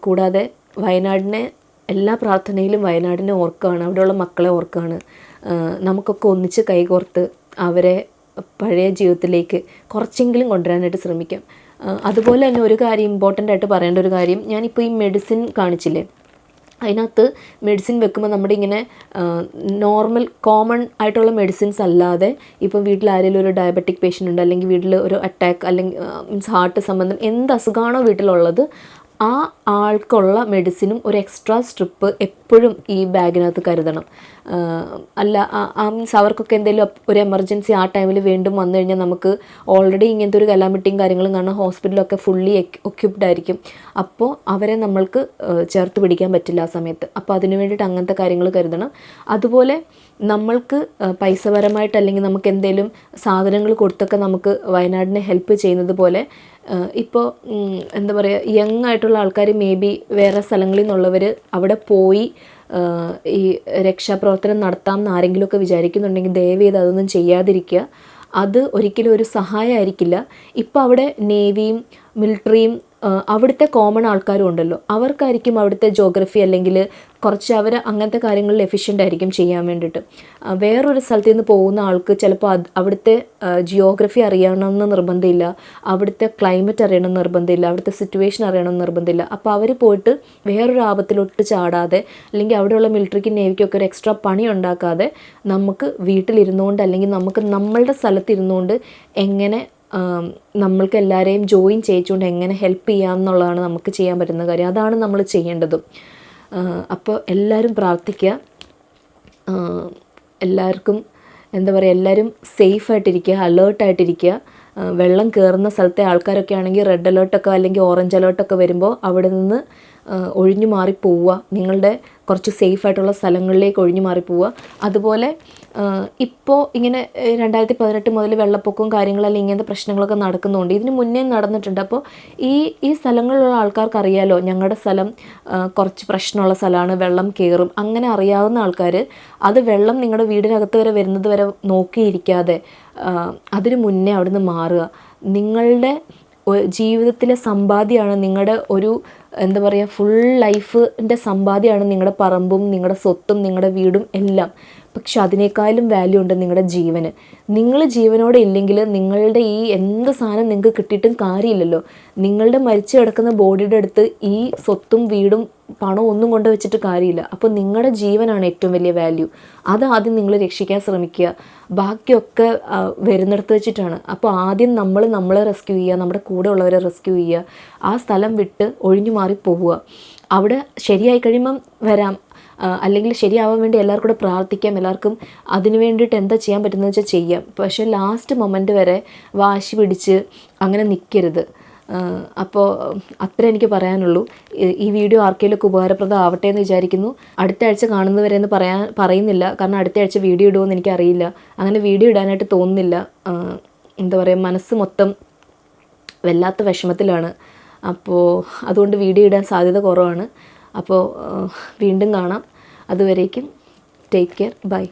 കൂടാതെ വയനാടിനെ എല്ലാ പ്രാർത്ഥനയിലും വയനാടിനെ ഓർക്കുകയാണ്, അവിടെയുള്ള മക്കളെ ഓർക്കുകയാണ്. നമുക്കൊക്കെ ഒന്നിച്ച് കൈകോർത്ത് അവരെ പഴയ ജീവിതത്തിലേക്ക് കുറച്ചെങ്കിലും കൊണ്ടുവരാനായിട്ട് ശ്രമിക്കാം. അതുപോലെ തന്നെ ഒരു കാര്യം ഇമ്പോർട്ടൻ്റ് ആയിട്ട് പറയേണ്ട ഒരു കാര്യം, ഞാനിപ്പോൾ ഈ മെഡിസിൻ കാണിച്ചില്ലേ, അതിനകത്ത് മെഡിസിൻ വെക്കുമ്പോൾ നമ്മുടെ ഇങ്ങനെ നോർമൽ കോമൺ ആയിട്ടുള്ള മെഡിസിൻസ് അല്ലാതെ ഇപ്പം വീട്ടിൽ ആരെങ്കിലും ഒരു ഡയബറ്റിക് പേഷ്യൻ്റ് ഉണ്ട്, അല്ലെങ്കിൽ വീട്ടിൽ ഒരു അറ്റാക്ക് അല്ലെങ്കിൽ മീൻസ് ഹാർട്ട് സംബന്ധം എന്ത് അസുഖമാണോ വീട്ടിലുള്ളത് ആ ആൾക്കുള്ള മെഡിസിനും ഒരു എക്സ്ട്രാ സ്ട്രിപ്പ് എപ്പോഴും ഈ ബാഗിനകത്ത് കരുതണം. അല്ല മീൻസ് അവർക്കൊക്കെ എന്തെങ്കിലും ഒരു എമർജൻസി ആ ടൈമിൽ വീണ്ടും വന്നു കഴിഞ്ഞാൽ നമുക്ക് ഓൾറെഡി ഇങ്ങനത്തെ ഒരു കലാമിറ്റിയും കാര്യങ്ങളും കാരണം ഹോസ്പിറ്റലൊക്കെ ഫുള്ളി ഒക്യുപ്ഡ് ആയിരിക്കും. അപ്പോൾ അവരെ നമ്മൾക്ക് ചേർത്ത് പിടിക്കാൻ പറ്റില്ല ആ സമയത്ത്. അപ്പോൾ അതിന് വേണ്ടിയിട്ട് അങ്ങനത്തെ കാര്യങ്ങൾ കരുതണം. അതുപോലെ നമ്മൾക്ക് പൈസപരമായിട്ട് അല്ലെങ്കിൽ നമുക്ക് എന്തെങ്കിലും സാധനങ്ങൾ കൊടുത്തൊക്കെ നമുക്ക് വയനാടിനെ ഹെൽപ്പ് ചെയ്യുന്നത് പോലെ ഇപ്പോൾ എന്താ പറയുക, യങ് ആയിട്ടുള്ള ആൾക്കാർ മേ ബി വേറെ സ്ഥലങ്ങളിൽ നിന്നുള്ളവർ അവിടെ പോയി ഈ രക്ഷാപ്രവർത്തനം നടത്താം എന്ന് ആരെങ്കിലുമൊക്കെ വിചാരിക്കുന്നുണ്ടെങ്കിൽ ദയവ് ചെയ്ത് അതൊന്നും ചെയ്യാതിരിക്കുക. അത് ഒരിക്കലും ഒരു സഹായമായിരിക്കില്ല. ഇപ്പോൾ അവിടെ നേവിയും മിലിറ്ററിയും അവിടുത്തെ കോമൺ ആൾക്കാരും ഉണ്ടല്ലോ, അവർക്കായിരിക്കും അവിടുത്തെ ജോഗ്രഫി അല്ലെങ്കിൽ കുറച്ച് അവർ അങ്ങനത്തെ കാര്യങ്ങളിൽ എഫിഷ്യൻ്റ് ആയിരിക്കും ചെയ്യാൻ വേണ്ടിയിട്ട്. വേറൊരു സ്ഥലത്ത് നിന്ന് പോകുന്ന ആൾക്ക് ചിലപ്പോൾ അവിടുത്തെ ജിയോഗ്രഫി അറിയണമെന്ന് നിർബന്ധമില്ല, അവിടുത്തെ ക്ലൈമറ്റ് അറിയണമെന്ന് നിർബന്ധമില്ല, അവിടുത്തെ സിറ്റുവേഷൻ അറിയണമെന്ന് നിർബന്ധമില്ല. അപ്പോൾ അവർ പോയിട്ട് വേറൊരു ആപത്തിലോട്ട് ചാടാതെ അല്ലെങ്കിൽ അവിടെയുള്ള മിലിറ്ററിക്കും നേവിക്കൊക്കെ ഒരു എക്സ്ട്രാ പണി ഉണ്ടാക്കാതെ നമുക്ക് വീട്ടിലിരുന്നുകൊണ്ട് അല്ലെങ്കിൽ നമുക്ക് നമ്മളുടെ സ്ഥലത്തിരുന്നുകൊണ്ട് എങ്ങനെ നമ്മൾക്ക് എല്ലാവരെയും ജോയിൻ ചെയ്യിച്ചുകൊണ്ട് എങ്ങനെ ഹെൽപ്പ് ചെയ്യാം എന്നുള്ളതാണ് നമുക്ക് ചെയ്യാൻ പറ്റുന്ന കാര്യം. അതാണ് നമ്മൾ ചെയ്യേണ്ടതും. അപ്പോൾ എല്ലാവരും പ്രാർത്ഥിക്കുക. എല്ലാവർക്കും എന്താ പറയുക, എല്ലാവരും സേഫായിട്ടിരിക്കുക, അലേർട്ടായിട്ടിരിക്കുക. വെള്ളം കയറുന്ന സ്ഥലത്തെ ആൾക്കാരൊക്കെ ആണെങ്കിൽ റെഡ് അലേർട്ടൊക്കെ അല്ലെങ്കിൽ ഓറഞ്ച് അലേർട്ടൊക്കെ വരുമ്പോൾ അവിടെ നിന്ന് ഒഴിഞ്ഞു മാറി പോവുക. നിങ്ങളുടെ കുറച്ച് സേഫായിട്ടുള്ള സ്ഥലങ്ങളിലേക്ക് ഒഴിഞ്ഞു മാറി പോവുക. അതുപോലെ ഇപ്പോൾ ഇങ്ങനെ 2018 മുതൽ വെള്ളപ്പൊക്കവും കാര്യങ്ങളെല്ലാം ഇങ്ങനത്തെ പ്രശ്നങ്ങളൊക്കെ നടക്കുന്നുണ്ട്. ഇതിന് മുന്നേ നടന്നിട്ടുണ്ട്. അപ്പോൾ ഈ സ്ഥലങ്ങളിലുള്ള ആൾക്കാർക്ക് അറിയാലോ ഞങ്ങളുടെ സ്ഥലം കുറച്ച് പ്രശ്നമുള്ള സ്ഥലമാണ്, വെള്ളം കയറും, അങ്ങനെ അറിയാവുന്ന ആൾക്കാർ അത് വെള്ളം നിങ്ങളുടെ വീടിനകത്ത് വരെ വരുന്നത് വരെ നോക്കിയിരിക്കാതെ അതിന് മുന്നേ അവിടുന്ന് മാറുക. നിങ്ങളുടെ ജീവിതത്തിലെ സമ്പാദ്യമാണ് നിങ്ങളുടെ ഒരു എന്താ പറയുക ഫുൾ ലൈഫിൻ്റെ സമ്പാദ്യമാണ് നിങ്ങളുടെ പറമ്പും നിങ്ങളുടെ സ്വത്തും നിങ്ങളുടെ വീടും എല്ലാം. പക്ഷെ അതിനേക്കാളും വാല്യൂ ഉണ്ട് നിങ്ങളുടെ ജീവന്. നിങ്ങൾ ജീവനോടെ ഇല്ലെങ്കിൽ നിങ്ങളുടെ ഈ എന്ത് സാധനം നിങ്ങൾക്ക് കിട്ടിയിട്ടും കാര്യമില്ലല്ലോ. നിങ്ങളുടെ മരിച്ചു കിടക്കുന്ന ബോഡിയുടെ അടുത്ത് ഈ സ്വത്തും വീടും പണം ഒന്നും കൊണ്ട് വെച്ചിട്ട് കാര്യമില്ല. അപ്പോൾ നിങ്ങളുടെ ജീവനാണ് ഏറ്റവും വലിയ വാല്യൂ. അതാദ്യം നിങ്ങൾ രക്ഷിക്കാൻ ശ്രമിക്കുക. ബാക്കിയൊക്കെ വരുന്നിടത്ത് വെച്ചിട്ടാണ്. അപ്പോൾ ആദ്യം നമ്മളെ റെസ്ക്യൂ ചെയ്യുക, നമ്മുടെ കൂടെ ഉള്ളവരെ റെസ്ക്യൂ ചെയ്യുക, ആ സ്ഥലം വിട്ട് ഒഴിഞ്ഞു മാറി പോവുക. അവിടെ ശരിയായി കഴിയുമ്പം വരാം, അല്ലെങ്കിൽ ശരിയാവാൻ വേണ്ടി എല്ലാവർക്കും കൂടെ പ്രാർത്ഥിക്കാം, എല്ലാവർക്കും അതിന് വേണ്ടിയിട്ട് എന്താ ചെയ്യാൻ പറ്റുന്നത് വെച്ചാൽ ചെയ്യാം. പക്ഷേ ലാസ്റ്റ് മൊമെൻറ്റ് വരെ വാശി പിടിച്ച് അങ്ങനെ നിൽക്കരുത്. അപ്പോൾ അത്ര എനിക്ക് പറയാനുള്ളൂ. ഈ വീഡിയോ ആർക്കെങ്കിലുമൊക്കെ ഉപകാരപ്രദമാവട്ടെ എന്ന് വിചാരിക്കുന്നു. അടുത്ത ആഴ്ച കാണുന്നവരെ എന്ന് പറയുന്നില്ല, കാരണം അടുത്ത ആഴ്ച വീഡിയോ ഇടുമെന്ന് എനിക്കറിയില്ല. അങ്ങനെ വീഡിയോ ഇടാനായിട്ട് തോന്നുന്നില്ല. എന്താ പറയുക, മനസ്സ് മൊത്തം വല്ലാത്ത വിഷമത്തിലാണ്. അപ്പോൾ അതുകൊണ്ട് വീഡിയോ ഇടാൻ സാധ്യത കുറവാണ്. അപ്പോൾ വീണ്ടും കാണാം. അതുവരേക്കും ടേക്ക് കെയർ, ബൈ.